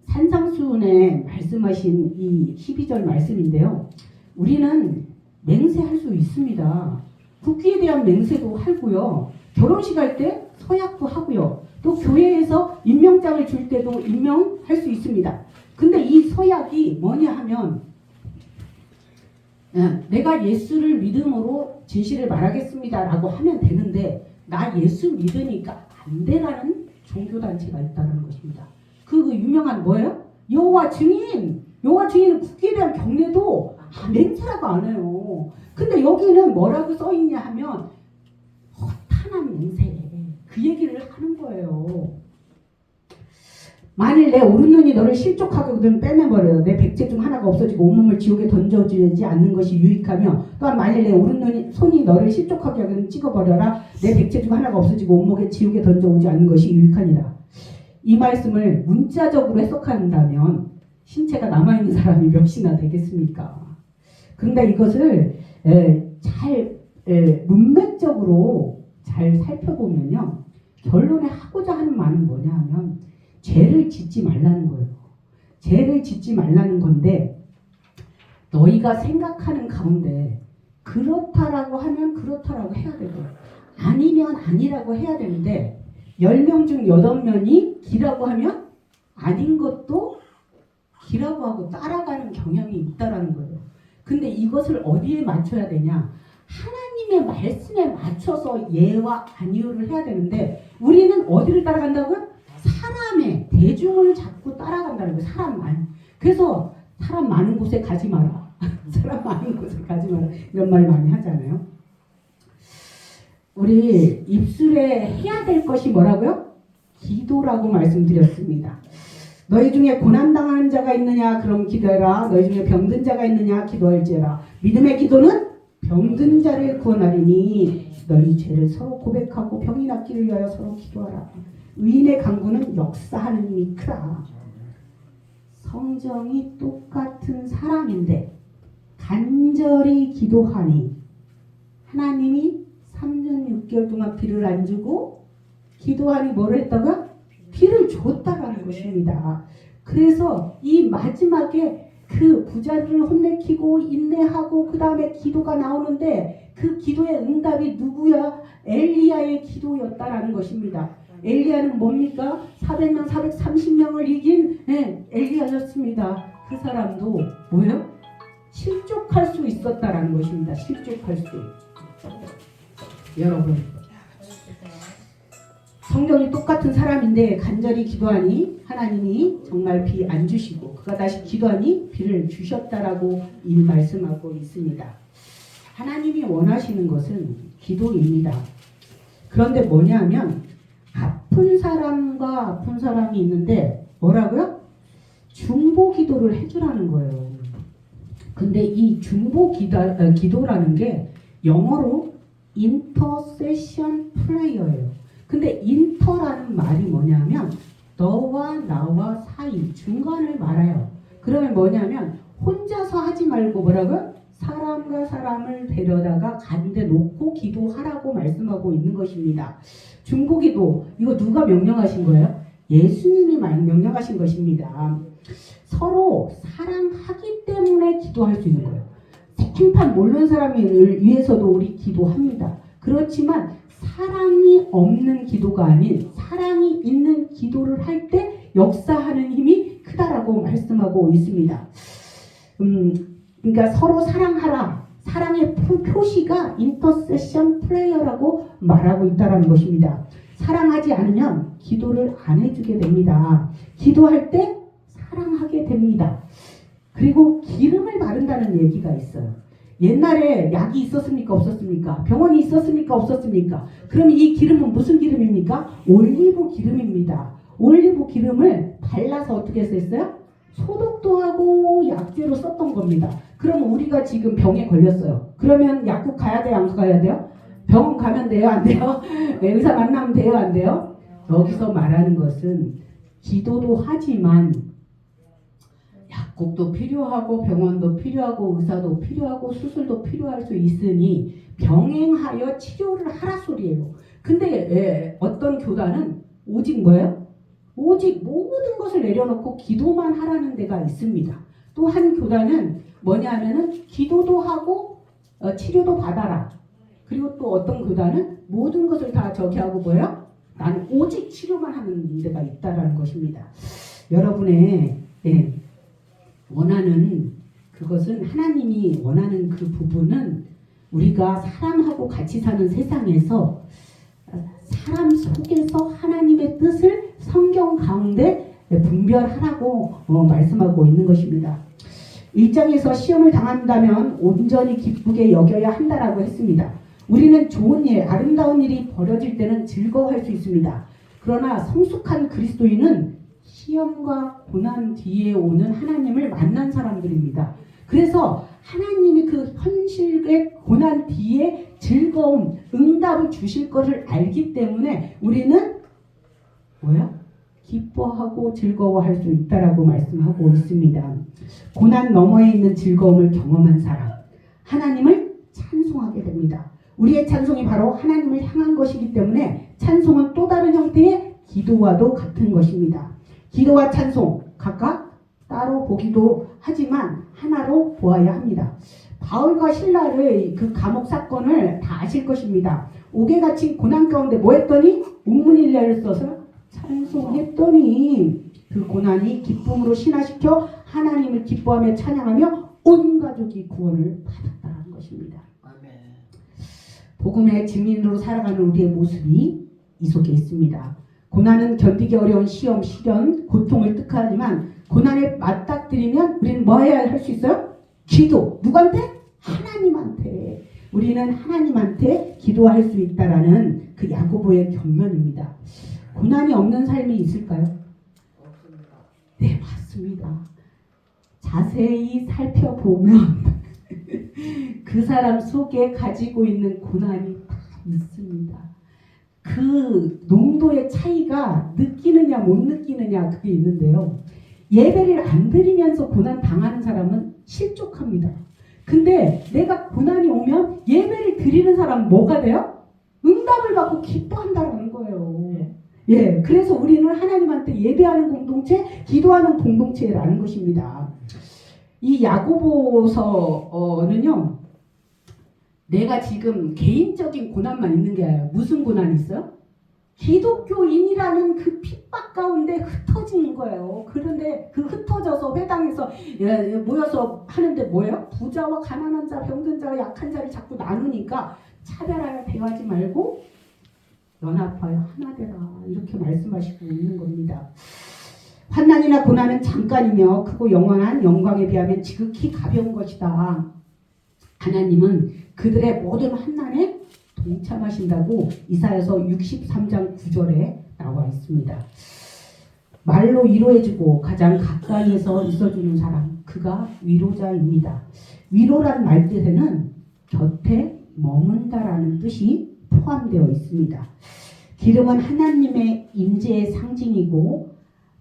산상수훈에 말씀하신 이 12절 말씀인데요. 우리는 맹세할 수 있습니다. 국기에 대한 맹세도 하고요. 결혼식 할 때 서약도 하고요. 또 교회에서 임명장을 줄 때도 임명할 수 있습니다. 근데 이 서약이 뭐냐 하면 내가 예수를 믿음으로 진실을 말하겠습니다 라고 하면 되는데 나 예수 믿으니까 안 되라는 종교단체가 있다는 것입니다. 그 유명한 뭐예요? 여호와 증인. 여호와 증인은 국기에 대한 경례도 맹세라고 안 해요. 근데 여기는 뭐라고 써있냐 하면 허탄한 맹세. 그 얘기를 하는 거예요. 만일 내 오른눈이 너를 실족하거든 빼내버려. 내 백제 중 하나가 없어지고 온몸을 지옥에 던져주지 않는 것이 유익하며 또한 만일 내 오른눈이 손이 너를 실족하게 하거든 찍어버려라. 내 백제 중 하나가 없어지고 온몸에 지옥에 던져오지 않는 것이 유익하니라. 이 말씀을 문자적으로 해석한다면 신체가 남아있는 사람이 몇이나 되겠습니까? 그런데 이것을 잘 문맥적으로 잘 살펴보면요. 결론에 하고자 하는 말은 뭐냐 하면 죄를 짓지 말라는 거예요. 죄를 짓지 말라는 건데 너희가 생각하는 가운데 그렇다라고 하면 그렇다라고 해야 되고 아니면 아니라고 해야 되는데 10명 중 8명이 기라고 하면 아닌 것도 기라고 하고 따라가는 경향이 있다라는 거예요. 근데 이것을 어디에 맞춰야 되냐? 하나님의 말씀에 맞춰서 예와 아니오를 해야 되는데 우리는 어디를 따라간다고요? 사람의 대중을 자꾸 따라간다는 거예요. 사람만. 그래서 사람 많은 곳에 가지 마라. 사람 많은 곳에 가지 마라. 이런 말 많이 하잖아요. 우리 입술에 해야 될 것이 뭐라고요? 기도라고 말씀드렸습니다. 너희 중에 고난당하는 자가 있느냐? 그럼 기도해라. 너희 중에 병든 자가 있느냐? 기도할지어라. 믿음의 기도는 병든 자를 구원하리니 너희 죄를 서로 고백하고 병이 낫기를 위하여 서로 기도하라. 의인의 간구는 역사하는 힘이 크다. 성정이 똑같은 사람인데 간절히 기도하니 하나님이 3년 6개월 동안 비를 안 주고 기도하니 뭐를 했다고요? 비를 줬다라는 것입니다. 그래서 이 마지막에 그 부자를 혼내키고 인내하고 그 다음에 기도가 나오는데 그 기도의 응답이 누구야? 엘리야의 기도였다라는 것입니다. 엘리야는 뭡니까? 400명, 430명을 이긴 엘리야였습니다. 그 사람도 뭐예요? 실족할 수 있었다라는 것입니다. 실족할 수. 여러분, 성경이 똑같은 사람인데 간절히 기도하니 하나님이 정말 비 안 주시고 그가 다시 기도하니 비를 주셨다라고 이 말씀하고 있습니다. 하나님이 원하시는 것은 기도입니다. 그런데 뭐냐면 아픈 사람과 아픈 사람이 있는데 뭐라고요? 중보 기도를 해주라는 거예요. 근데 이 중보 기도라는 게 영어로 intercession prayer예요. 근데 인터라는 말이 뭐냐면 너와 나와 사이 중간을 말해요. 그러면 뭐냐면 혼자서 하지 말고 뭐라고요? 사람과 사람을 데려다가 가운데 놓고 기도하라고 말씀하고 있는 것입니다. 중보기도 이거 누가 명령하신 거예요? 예수님이 명령하신 것입니다. 서로 사랑하기 때문에 기도할 수 있는 거예요. 생판 모르는 사람을 위해서도 우리 기도합니다. 그렇지만 사랑이 없는 기도가 아닌 사랑이 있는 기도를 할 때 역사하는 힘이 크다라고 말씀하고 있습니다. 그러니까 서로 사랑하라. 사랑의 표시가 인터세션 프레이어라고 말하고 있다는 것입니다. 사랑하지 않으면 기도를 안 해주게 됩니다. 기도할 때 사랑하게 됩니다. 그리고 기름을 바른다는 얘기가 있어요. 옛날에 약이 있었습니까? 없었습니까? 병원이 있었습니까? 없었습니까? 그럼 이 기름은 무슨 기름입니까? 올리브 기름입니다. 올리브 기름을 발라서 어떻게 했어요? 소독도 하고 약재로 썼던 겁니다. 그럼 우리가 지금 병에 걸렸어요. 그러면 약국 가야 돼요? 안 가야 돼요? 병원 가면 돼요? 안 돼요? 의사 만나면 돼요? 안 돼요? 여기서 말하는 것은 기도도 하지만 약국도 필요하고 병원도 필요하고 의사도 필요하고 수술도 필요할 수 있으니 병행하여 치료를 하라 소리예요. 근데 어떤 교단은 오직 뭐예요? 오직 모든 것을 내려놓고 기도만 하라는 데가 있습니다. 또 한 교단은 뭐냐 하면은 기도도 하고 치료도 받아라. 그리고 또 어떤 교단은 모든 것을 다 저기 하고 뭐예요? 나는 오직 치료만 하는 데가 있다라는 것입니다. 여러분의 원하는 그것은 하나님이 원하는 그 부분은 우리가 사람하고 같이 사는 세상에서 사람 속에서 하나님의 뜻을 성경 가운데 분별하라고 말씀하고 있는 것입니다. 1장에서 시험을 당한다면 온전히 기쁘게 여겨야 한다라고 했습니다. 우리는 좋은 일, 아름다운 일이 벌어질 때는 즐거워할 수 있습니다. 그러나 성숙한 그리스도인은 시험과 고난 뒤에 오는 하나님을 만난 사람들입니다. 그래서 하나님이 그 현실의 고난 뒤에 즐거움, 응답을 주실 것을 알기 때문에 우리는 기뻐하고 즐거워할 수 있다라고 말씀하고 있습니다. 고난 너머에 있는 즐거움을 경험한 사람, 하나님을 찬송하게 됩니다. 우리의 찬송이 바로 하나님을 향한 것이기 때문에 찬송은 또 다른 형태의 기도와도 같은 것입니다. 기도와 찬송 각각 따로 보기도 하지만 하나로 보아야 합니다. 바울과 신라의 그 감옥 사건을 다 아실 것입니다. 옥에 갇힌 고난 가운데 뭐 했더니 운문일례를 써서 찬송했더니 그 고난이 기쁨으로 신화시켜 하나님을 기뻐하며 찬양하며 온 가족이 구원을 받았다는 것입니다. 복음의 증인으로 살아가는 우리의 모습이 이 속에 있습니다. 고난은 견디기 어려운 시험, 시련, 고통을 뜻하지만 고난에 맞닥뜨리면 우리는 뭐 해야 할 수 있어요? 기도. 누구한테? 하나님한테. 우리는 하나님한테 기도할 수 있다라는 그 야고보의 견면입니다. 고난이 없는 삶이 있을까요? 없습니다. 네, 맞습니다. 자세히 살펴보면 그 사람 속에 가지고 있는 고난이 다 있습니다. 그 농도의 차이가 느끼느냐 못 느끼느냐 그게 있는데요. 예배를 안 드리면서 고난 당하는 사람은 실족합니다. 근데 내가 고난이 오면 예배를 드리는 사람은 뭐가 돼요? 응답을 받고 기뻐한다는 거예요. 예, 그래서 우리는 하나님한테 예배하는 공동체, 기도하는 공동체라는 것입니다. 이 야고보서는요, 내가 지금 개인적인 고난만 있는 게 아니라 무슨 고난이 있어요? 기독교인이라는 그 핍박 가운데 흩어지는 거예요. 그런데 그 흩어져서 회당에서 모여서 하는데 뭐예요? 부자와 가난한 자, 병든 자와 약한 자를 자꾸 나누니까 차별하여 대하지 말고 연합하여 하나 되라 이렇게 말씀하시고 있는 겁니다. 환난이나 고난은 잠깐이며 크고 영원한 영광에 비하면 지극히 가벼운 것이다. 하나님은 그들의 모든 환난에 동참하신다고 이사야서 63장 9절에 나와 있습니다. 말로 위로해주고 가장 가까이에서 있어주는 사람, 그가 위로자입니다. 위로라는 말 뜻에는 곁에 머문다라는 뜻이 포함되어 있습니다. 기름은 하나님의 임재의 상징이고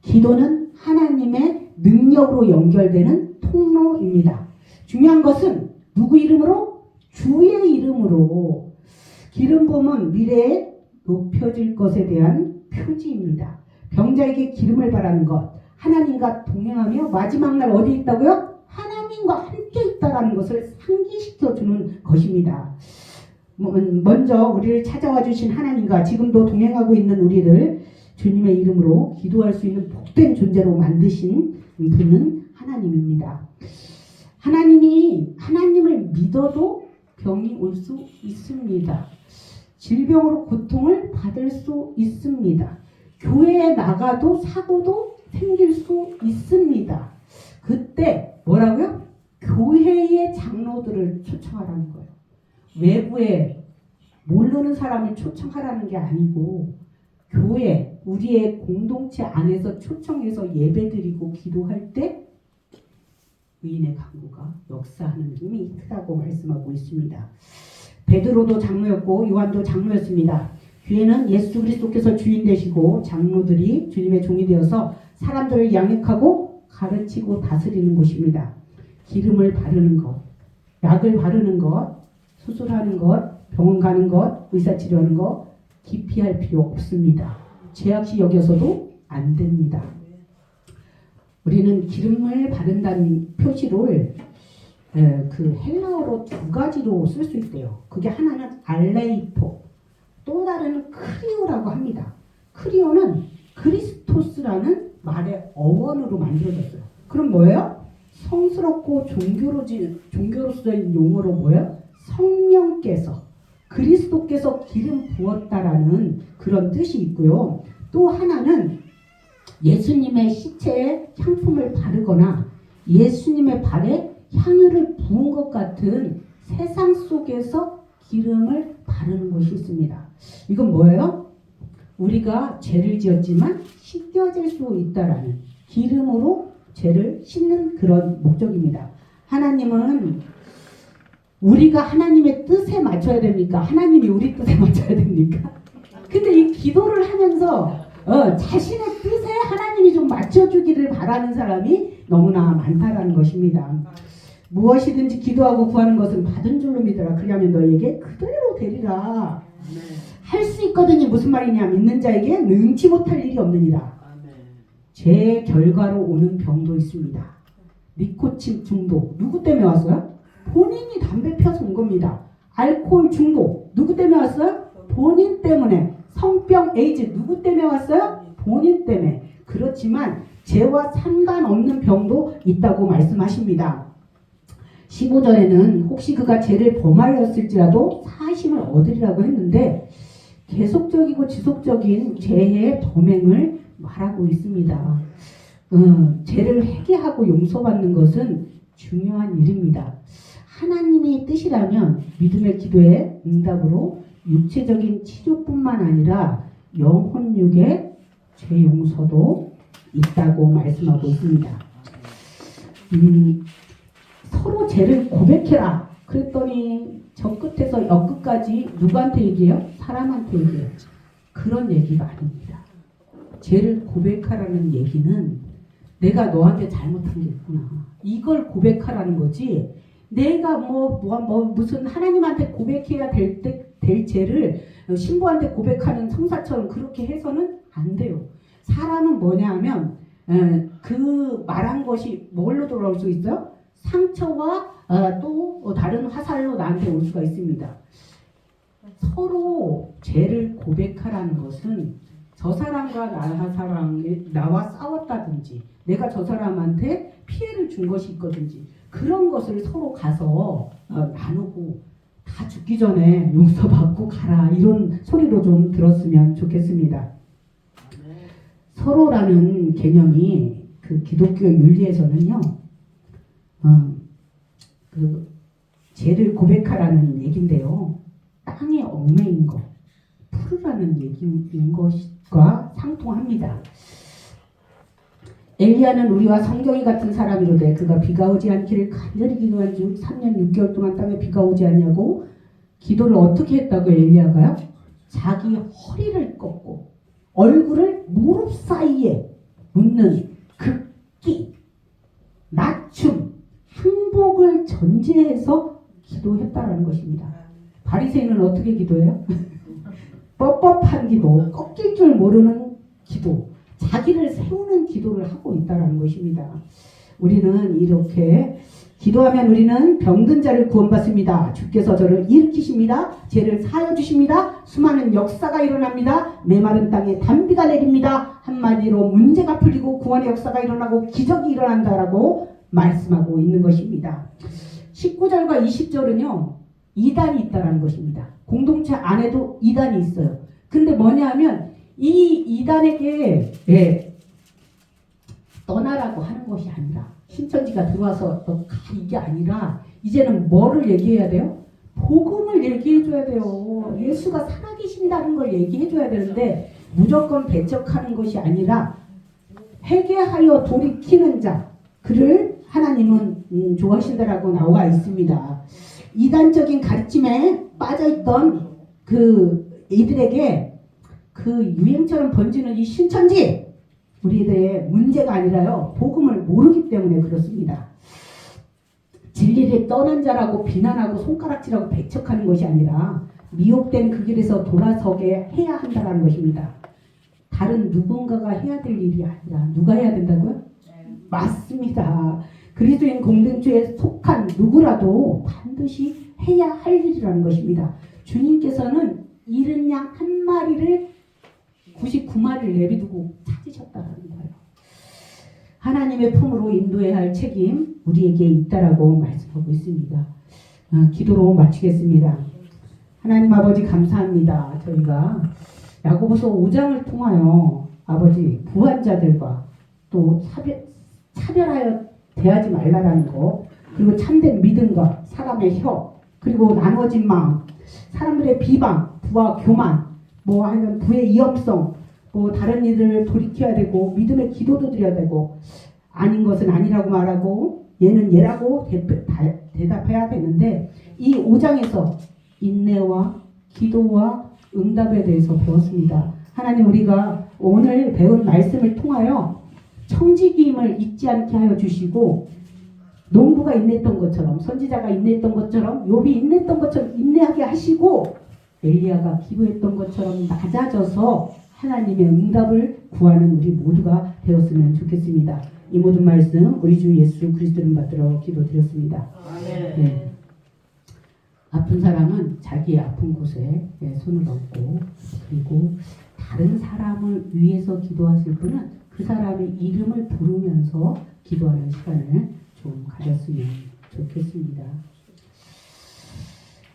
기도는 하나님의 능력으로 연결되는 통로입니다. 중요한 것은 누구 이름으로? 주의 이름으로. 기름 부음은 미래에 높여질 것에 대한 표지입니다. 병자에게 기름을 바라는 것, 하나님과 동행하며 마지막 날 어디 있다고요? 하나님과 함께 있다라는 것을 상기시켜주는 것입니다. 먼저 우리를 찾아와 주신 하나님과 지금도 동행하고 있는 우리를 주님의 이름으로 기도할 수 있는 복된 존재로 만드신 분은 하나님입니다. 하나님을 믿어도 병이 올 수 있습니다. 질병으로 고통을 받을 수 있습니다. 교회에 나가도 사고도 생길 수 있습니다. 그때 뭐라고요? 교회의 장로들을 초청하라는 거예요. 외부에 모르는 사람을 초청하라는 게 아니고 교회, 우리의 공동체 안에서 초청해서 예배드리고 기도할 때 의인의 강구가 역사하는 힘이 크다고 말씀하고 있습니다. 베드로도 장로였고 요한도 장로였습니다. 교회는 예수 그리스도께서 주인 되시고 장로들이 주님의 종이 되어서 사람들을 양육하고 가르치고 다스리는 곳입니다. 기름을 바르는 것, 약을 바르는 것, 수술하는 것, 병원 가는 것, 의사치료하는 것 기피할 필요 없습니다. 죄악시 여겨서도 안 됩니다. 우리는 기름을 바른다는 표시를 그 헬라어로 두 가지로 쓸 수 있대요. 그게 하나는 알레이토, 또 다른 크리오라고 합니다. 크리오는 그리스토스라는 말의 어원으로 만들어졌어요. 그럼 뭐예요? 성스럽고 종교로서의 용어로 뭐예요? 성령께서, 그리스도께서 기름 부었다라는 그런 뜻이 있고요. 또 하나는 예수님의 시체에 향품을 바르거나 예수님의 발에 향유를 부은 것 같은 세상 속에서 기름을 바르는 것이 있습니다. 이건 뭐예요? 우리가 죄를 지었지만 씻겨질 수 있다라는, 기름으로 죄를 씻는 그런 목적입니다. 하나님은 우리가 하나님의 뜻에 맞춰야 됩니까? 하나님이 우리 뜻에 맞춰야 됩니까? 근데 이 기도를 하면서 자신의 뜻에 하나님이 좀 맞춰주기를 바라는 사람이 너무나 많다라는 것입니다. 무엇이든지 기도하고 구하는 것은 받은 줄로 믿어라. 그리하면 너에게 그대로 되리라. 할 수 있거든요. 무슨 말이냐? 믿는 자에게 능치 못할 일이 없느니라. 죄의 결과로 오는 병도 있습니다. 니코틴 중독. 누구 때문에 왔어요? 본인이 담배 펴서 온 겁니다. 알코올 중독. 누구 때문에 왔어요? 본인 때문에. 성병 에이즈. 누구 때문에 왔어요? 본인 때문에. 그렇지만 죄와 상관없는 병도 있다고 말씀하십니다. 15절에는 혹시 그가 죄를 범하였을지라도 사심을 얻으리라고 했는데 계속적이고 지속적인 죄의 범행을 말하고 있습니다. 죄를 회개하고 용서받는 것은 중요한 일입니다. 하나님의 뜻이라면 믿음의 기도의 응답으로 육체적인 치료뿐만 아니라 영혼육의 죄 용서도 있다고 말씀하고 있습니다. 서로 죄를 고백해라. 그랬더니 저 끝에서 여 끝까지 누구한테 얘기해요? 사람한테 얘기해요. 그런 얘기가 아닙니다. 죄를 고백하라는 얘기는 내가 너한테 잘못한 게 있구나. 이걸 고백하라는 거지. 내가 무슨 하나님한테 고백해야 될 죄를 신부한테 고백하는 성사처럼 그렇게 해서는 안 돼요. 사람은 뭐냐 하면 그 말한 것이 뭘로 돌아올 수 있어요? 상처와 또 다른 화살로 나한테 올 수가 있습니다. 서로 죄를 고백하라는 것은 저 사람과 나와 싸웠다든지 내가 저 사람한테 피해를 준 것이 있거든지 그런 것을 서로 가서 나누고 다 죽기 전에 용서받고 가라 이런 소리로 좀 들었으면 좋겠습니다. 서로라는 개념이 그 기독교 윤리에서는요, 그 죄를 고백하라는 얘긴데요, 땅에 얽매인 것, 풀으라는 얘기인 것과 상통합니다. 엘리야는 우리와 성경이 같은 사람이로되 그가 비가 오지 않기를 간절히 기도한 중 3년 6개월 동안 땅에 비가 오지 않냐고 기도를 어떻게 했다고 엘리야가요? 자기 허리를 꺾고 얼굴을 무릎 사이에 묻는 극기, 낮춤, 항복을 전제해서 기도했다라는 것입니다. 바리새인은 어떻게 기도해요? 뻣뻣한 기도, 꺾일 줄 모르는 기도, 자기를 세우는 기도를 하고 있다는 것입니다. 우리는 이렇게 기도하면 우리는 병든 자를 구원받습니다. 주께서 저를 일으키십니다. 죄를 사하여 주십니다. 수많은 역사가 일어납니다. 메마른 땅에 단비가 내립니다. 한마디로 문제가 풀리고 구원의 역사가 일어나고 기적이 일어난다라고 말씀하고 있는 것입니다. 19절과 20절은요. 이단이 있다는 것입니다. 공동체 안에도 이단이 있어요. 근데 뭐냐 하면 이 이단에게 떠나라고 하는 것이 아니라 신천지가 들어와서 너 가 이게 아니라 이제는 뭐를 얘기해야 돼요? 복음을 얘기해줘야 돼요. 예수가 살아계신다는 걸 얘기해줘야 되는데 무조건 배척하는 것이 아니라 회개하여 돌이키는 자 그를 하나님은 좋아하신다라고 나와 있습니다. 이단적인 가르침에 빠져있던 그 이들에게 그 유행처럼 번지는 이 신천지 우리들의 문제가 아니라요. 복음을 모르기 때문에 그렇습니다. 진리를 떠난 자라고 비난하고 손가락질하고 배척하는 것이 아니라 미혹된 그 길에서 돌아서게 해야 한다는 것입니다. 다른 누군가가 해야 될 일이 아니라 누가 해야 된다고요? 맞습니다. 그리스도인 공동체에 속한 누구라도 반드시 해야 할 일이라는 것입니다. 주님께서는 잃은 양 한 마리를 99마리를 내비두고 찾으셨다는 거예요. 하나님의 품으로 인도해야 할 책임 우리에게 있다라고 말씀하고 있습니다. 기도로 마치겠습니다. 하나님 아버지 감사합니다. 저희가 야고보서 5장을 통하여 아버지 부한자들과 또 차별하여 대하지 말라라는 거, 그리고 참된 믿음과 사람의 혀, 그리고 나눠진 마음, 사람들의 비방, 부와 교만, 하여간 부의 위험성, 다른 일을 돌이켜야 되고 믿음의 기도도 드려야 되고 아닌 것은 아니라고 말하고 얘는 얘라고 대답해야 되는데 이 5장에서 인내와 기도와 응답에 대해서 배웠습니다. 하나님 우리가 오늘 배운 말씀을 통하여 청지기임을 잊지 않게 하여 주시고 농부가 인내했던 것처럼 선지자가 인내했던 것처럼 욥이 인내했던 것처럼 인내하게 하시고 엘리야가 기도했던 것처럼 낮아져서 하나님의 응답을 구하는 우리 모두가 되었으면 좋겠습니다. 이 모든 말씀 우리 주 예수 그리스도를 받들어 기도드렸습니다. 네. 아픈 사람은 자기의 아픈 곳에 손을 얹고 그리고 다른 사람을 위해서 기도하실 분은 그 사람의 이름을 부르면서 기도하는 시간을 좀 가졌으면 좋겠습니다.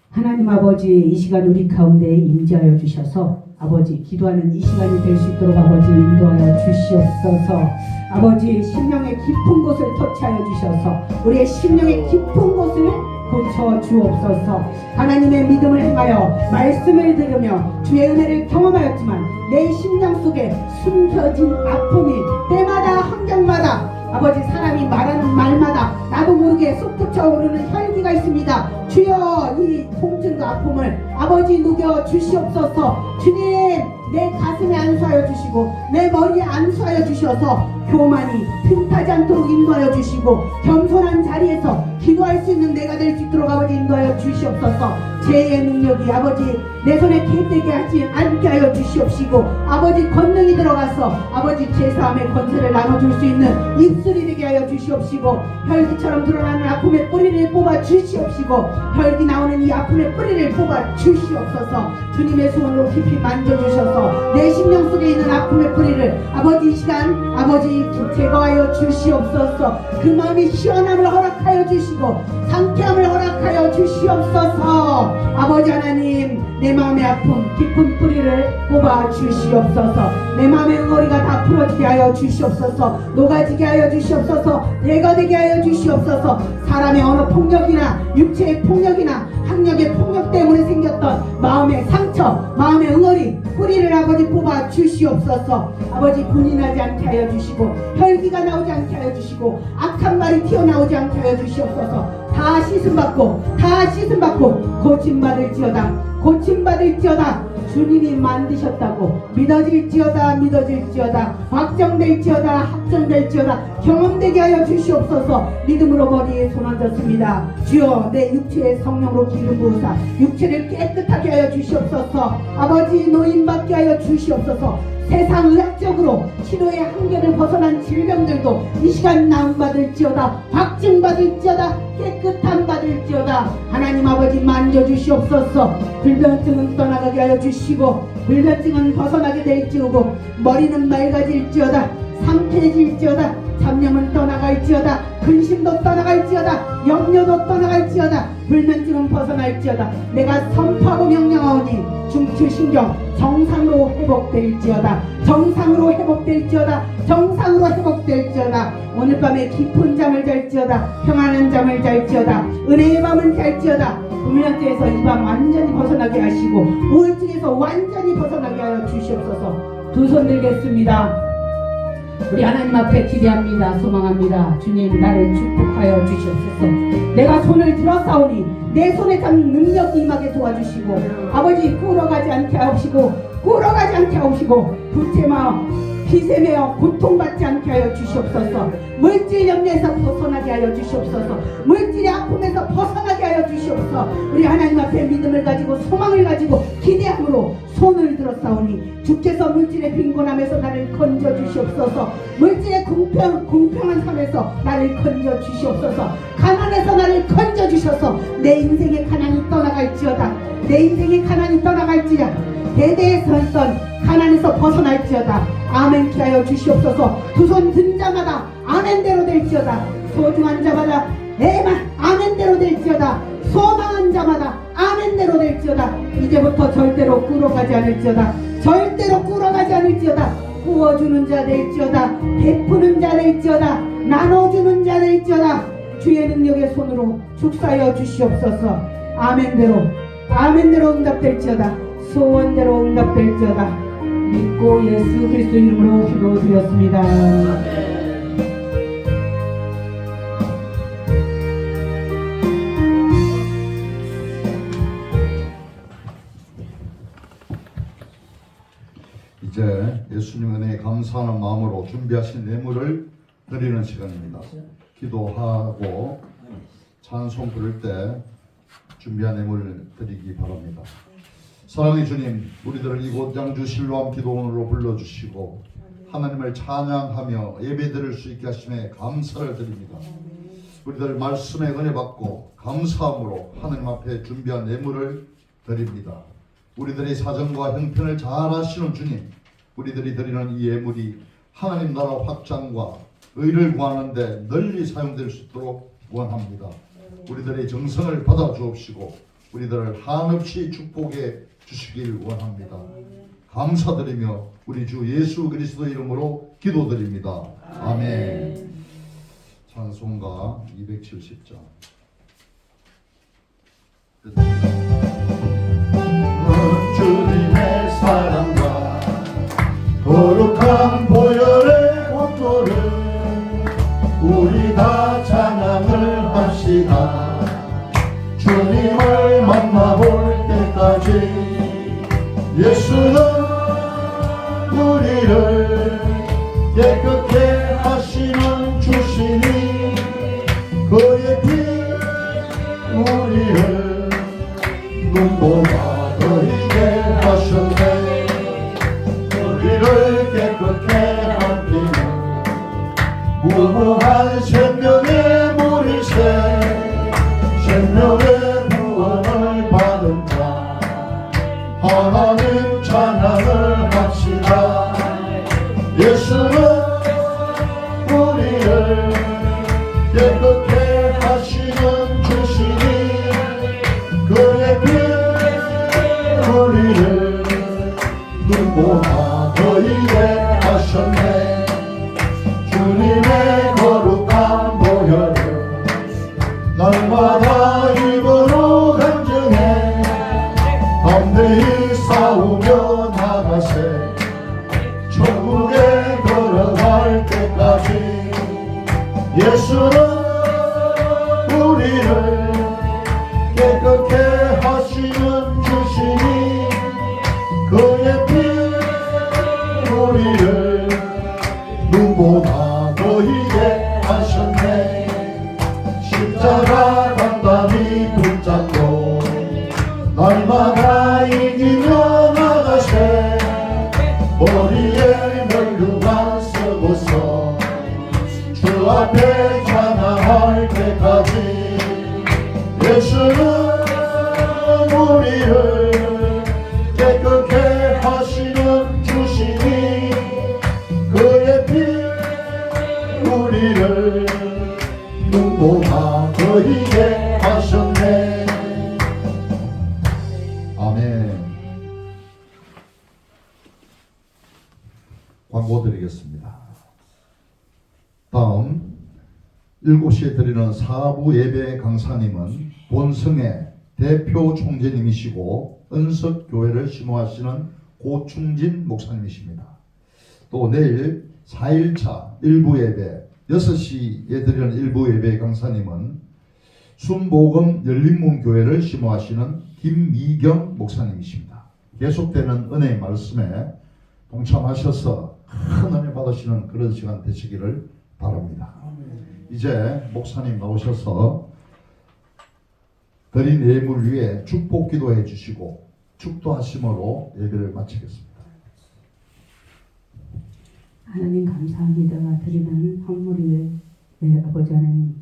하나님 아버지 이 시간 우리 가운데 임재하여 주셔서 아버지 기도하는 이 시간이 될 수 있도록 아버지 인도하여 주시옵소서. 아버지 심령의 깊은 곳을 터치하여 주셔서 우리의 심령의 깊은 곳을 고쳐 주옵소서. 하나님의 믿음을 행하여 말씀을 들으며 주의 은혜를 경험하였지만 내 심령 속에 숨겨진 아픔이 때마다 환경마다 아버지 사람이 말하는 말마다 나도 모르게 솟구쳐 오르는 혈기가 있습니다. 주여 이 통증과 아픔을 아버지 녹여 주시옵소서. 주님 내 가슴에 안수하여 주시고 내 머리에 안수하여 주셔서 교만이 틈타지 않도록 인도하여 주시고 겸손한 자리에서 기도할 수 있는 내가 될 수 있도록 아버지 인도하여 주시옵소서. 죄의 능력이 아버지 내 손에 개되게 하지 않게 하여 주시옵시고 아버지 권능이 들어가서 아버지 제사함의 권세를 나눠줄 수 있는 입술이 되게 하여 주시옵시고 혈기처럼 드러나는 아픔의 뿌리를 뽑아 주시옵시고 혈기 나오는 이 아픔의 뿌리를 뽑아 주시옵소서. 주님의 손으로 깊이 만져주셔서 내 심령 속에 있는 아픔의 뿌리를 아버지 이 시간 아버지 제거하여 주시옵소서. 그 마음이 시원함을 허락하여 주시고 상쾌함을 허락하여 주시옵소서. 아버지 하나님 내 마음의 아픔 깊은 뿌리를 뽑아 주시옵소서. 내 마음의 응어리가 다 풀어지게 하여 주시옵소서. 녹아지게 하여 주시옵소서. 내가 되게 하여 주시옵소서. 사람의 언어 폭력이나 육체의 폭력이나 학력의 폭력 때문에 생겼던 마음의 상처 마음의 응어리 뿌리를 아버지 뽑아 주시옵소서. 아버지 분인하지 않게 하여 주시고 혈기가 나오지 않게 하여 주시고 악한 말이 튀어나오지 않게 하여 주시옵소서. 다 씻음받고 고침받을지어다 고침받을지어다. 주님이 만드셨다고 믿어질지어다 확정될지어다 경험되게 하여 주시옵소서. 믿음으로 머리에 손 얹었습니다. 주여 내 육체의 성령으로 기름 부으사 육체를 깨끗하게 하여 주시옵소서. 아버지 노인받게 하여 주시옵소서. 세상 의학적으로 치료의 한계를 벗어난 질병들도 이 시간 나음받을지어다 확증받을지어다 깨끗함 받을지어다. 하나님 아버지 만져주시옵소서. 불면증은 떠나가게 하여 주시고 불면증은 벗어나게 될지어고 머리는 맑아질지어다 상쾌해질지어다 잡념은 떠나갈지어다 근심도 떠나갈지어다 염려도 떠나갈지어다 불면증은 벗어날지어다. 내가 선포하고 명령하오니 중추신경 정상으로 회복될지어다 오늘 밤에 깊은 잠을 잘지어다 평안한 잠을 잘지어다 은혜의 밤을 잘지어다. 불면증에서 이 밤 완전히 벗어나게 하시고 우울증에서 완전히 벗어나게 하여 주시옵소서. 두 손 들겠습니다. 우리 하나님 앞에 기대합니다. 소망합니다. 주님 나를 축복하여 주시옵소서. 내가 손을 들어싸우니 내 손에 잡는 능력이 임하게 도와주시고 아버지 꿇어가지 않게 하옵시고 부채 마음 기세며 고통받지 않게 하여 주시옵소서. 물질 염려에서 벗어나게 하여 주시옵소서. 물질의 아픔에서 벗어나게 하여 주시옵소서. 우리 하나님 앞에 믿음을 가지고 소망을 가지고 기대함으로 손을 들었사오니 주께서 물질의 빈곤함에서 나를 건져 주시옵소서. 물질의 공평한 삶에서 나를 건져 주시옵소서. 가난에서 나를 건져 주셔서 내 인생의 가난이 떠나갈지어다. 내 인생의 가난이 떠나갈지라. 대대에서 있던 가난에서 벗어날지어다. 아멘 하여 주시옵소서. 두 손 든 자마다 아멘대로 될지어다. 소중한 자마다 아멘대로 될지어다. 소망한 자마다 아멘대로 될지어다. 이제부터 절대로 꿇어가지 않을지어다. 절대로 꿇어가지 않을지어다. 구워주는 자 될지어다. 베푸는 자 될지어다. 나눠주는 자 될지어다. 주의 능력의 손으로 축사하여 주시옵소서. 아멘대로 응답될지어다. 소원대로 응답될지어다. 믿고 예수 그리스도 이름으로 기도드렸습니다. 이제 예수님 은혜에 감사하는 마음으로 준비하신 뇌물을 드리는 시간입니다. 기도하고 찬송 부를 때 준비한 뇌물을 드리기 바랍니다. 사랑의 주님, 우리들을 이곳 양주 실로암 기도원으로 불러주시고 하나님을 찬양하며 예배드릴 수 있게 하심에 감사를 드립니다. 우리들 말씀의 은혜 받고 감사함으로 하나님 앞에 준비한 뇌물을 드립니다. 우리들의 사정과 형편을 잘 아시는 주님, 우리들이 드리는 이 예물이 하나님 나라 확장과 의를 구하는 데 널리 사용될 수 있도록 원합니다. 우리들의 정성을 받아 주옵시고 우리들을 한없이 축복해 주시길 원합니다. 감사드리며 우리 주 예수 그리스도 이름으로 기도드립니다. 아멘. 찬송가 270장. 주님의 사랑과 거룩한 보혈의 공로를 우리 다 찬양을 합시다. 주님을 만나볼 때까지 예수는 우리를 깨끗게 하시는 주시니 그의 피 우리를 눈보다 더 희게 하셨네. 우리를 깨끗게 한 피는 무모한 생명의 물이세. 생명의 구원을 받은 자 하나님 찬양을 합시다. 예수는 우리를 깨끗게 하시는 주시니 그의 피 우리를 눈보다 더 희게 하셨네. 주님의 거룩한 보혈을 날마다 입으로 간증해 담대히 싸우며 나가세. 천국에 걸어갈 때까지 예수는 우리를 깨끗게 하시는 주시니 그의 피 우리를 눈보다 더 희게 하셨네. 십자가 단단히 붙잡고 날마다 이기며 나가세. 머리에 멸류관 쓰고서 주 앞에 찬양할 때까지 예수는 우리를 깨끗게 하시는 주시니 그의 피 우리를 눈보다 더 희게 하셨네. 아멘. 광고 드리겠습니다. 다음 7시에 드리는 4부 예배 강사님은 본성의 대표 총재님이시고 은석교회를 심호하시는 고충진 목사님이십니다. 또 내일 4일차 1부 예배 6시에 드리는 1부 예배 강사님은 순복음 열린문교회를 심호하시는 김미경 목사님이십니다. 계속되는 은혜의 말씀에 동참하셔서 큰 은혜 받으시는 그런 시간 되시기를 바랍니다. 이제 목사님 나오셔서 드린 예물 위에 축복 기도해 주시고 축도하심으로 예배를 마치겠습니다. 하나님 감사합니다. 드리는 헌물 위에 아버지 하나님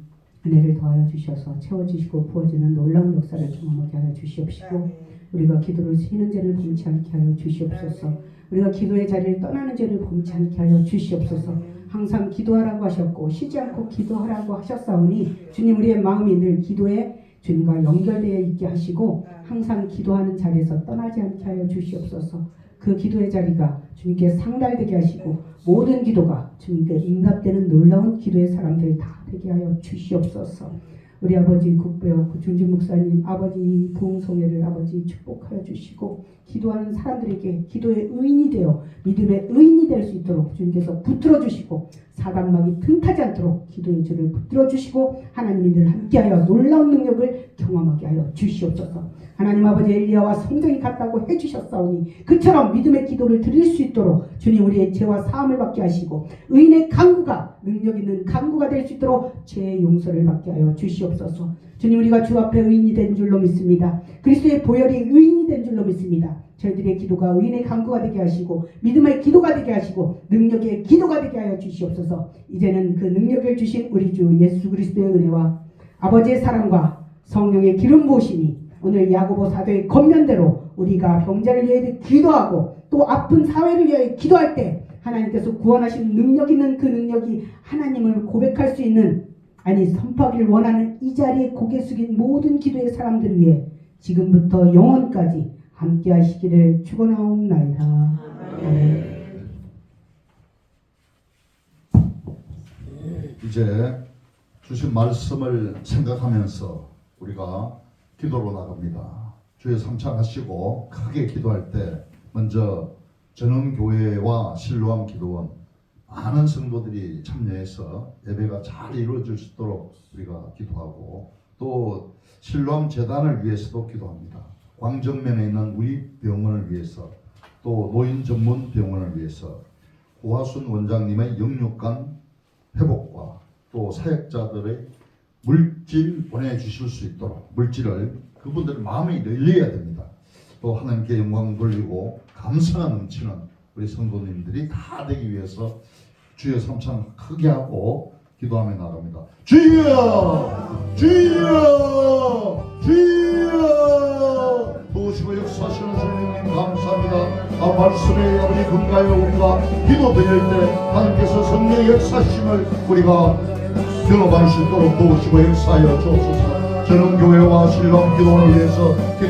은혜를 더하여 주셔서 채워주시고 부어지는 놀라운 역사를 경험하게 하여 주시옵시고 우리가 기도를 쉬는 죄를 범치 않게 하여 주시옵소서. 우리가 기도의 자리를 떠나는 죄를 범치 않게 하여 주시옵소서. 항상 기도하라고 하셨고 쉬지 않고 기도하라고 하셨사오니 주님 우리의 마음이 늘 기도에 주님과 연결되어 있게 하시고 항상 기도하는 자리에서 떠나지 않게 하여 주시옵소서. 그 기도의 자리가 주님께 상달되게 하시고 모든 기도가 주님께 응답되는 놀라운 기도의 사람들 다 되게 하여 주시옵소서. 우리 아버지 국배우 구준진 목사님 아버지 부흥성회를 아버지 축복하여 주시고 기도하는 사람들에게 기도의 의인이 되어 믿음의 의인이 될 수 있도록 주님께서 붙들어 주시고 사단막이 틈타지 않도록 기도의 줄을 붙들어 주시고 하나님이 늘 함께하여 놀라운 능력을 경험하게 하여 주시옵소서. 하나님 아버지 엘리야와 성전이 같다고 해주셨사오니 그처럼 믿음의 기도를 드릴 수 있도록 주님 우리의 죄와 사함을 받게 하시고 의인의 간구가 능력 있는 간구가 될 수 있도록 죄의 용서를 받게 하여 주시옵소서. 주님 우리가 주 앞에 의인이 된 줄로 믿습니다. 그리스도의 보혈이 의인이 된 줄로 믿습니다. 저희들의 기도가 의인의 간구가 되게 하시고 믿음의 기도가 되게 하시고 능력의 기도가 되게 하여 주시옵소서. 이제는 그 능력을 주신 우리 주 예수 그리스도의 은혜와 아버지의 사랑과 성령의 기름 부으심이 오늘 야고보 사도의 권면대로 우리가 병자를 위해 기도하고 또 아픈 사회를 위해 기도할 때 하나님께서 구원하신 능력 있는 그 능력이 하나님을 고백할 수 있는 아니 선포하기를 원하는 이 자리에 고개 숙인 모든 기도의 사람들을 위해 지금부터 영원까지 함께 하시기를 축원하옵나이다. 이제 주신 말씀을 생각하면서 우리가 기도로 나갑니다. 주의 삼창하시고 크게 기도할 때 먼저 전원교회와 실로암 기도원 많은 성도들이 참여해서 예배가 잘 이루어질 수 있도록 우리가 기도하고 또 실로암 재단을 위해서도 기도합니다. 광정면에 있는 우리 병원을 위해서 또 노인 전문 병원을 위해서 고하순 원장님의 영육간 회복과 또 사역자들의 물질 보내주실 수 있도록 물질을 그분들 마음에 열려야 됩니다. 또 하나님께 영광 돌리고 감사가 넘치는 우리 성도님들이 다 되기 위해서 주여 삼창 크게 하고 기도하며 나갑니다. 주여 주여 주여 도우시고 역사하시는 주님 감사합니다. 말씀에 아버지 근가에 온과 기도 드릴 때 하나님께서 성령의 역사심을 우리가 경험할 수 있도록 도우시고 역사하여 주옵소서. 저는 교회와 신랑 기도원을 위해서 기도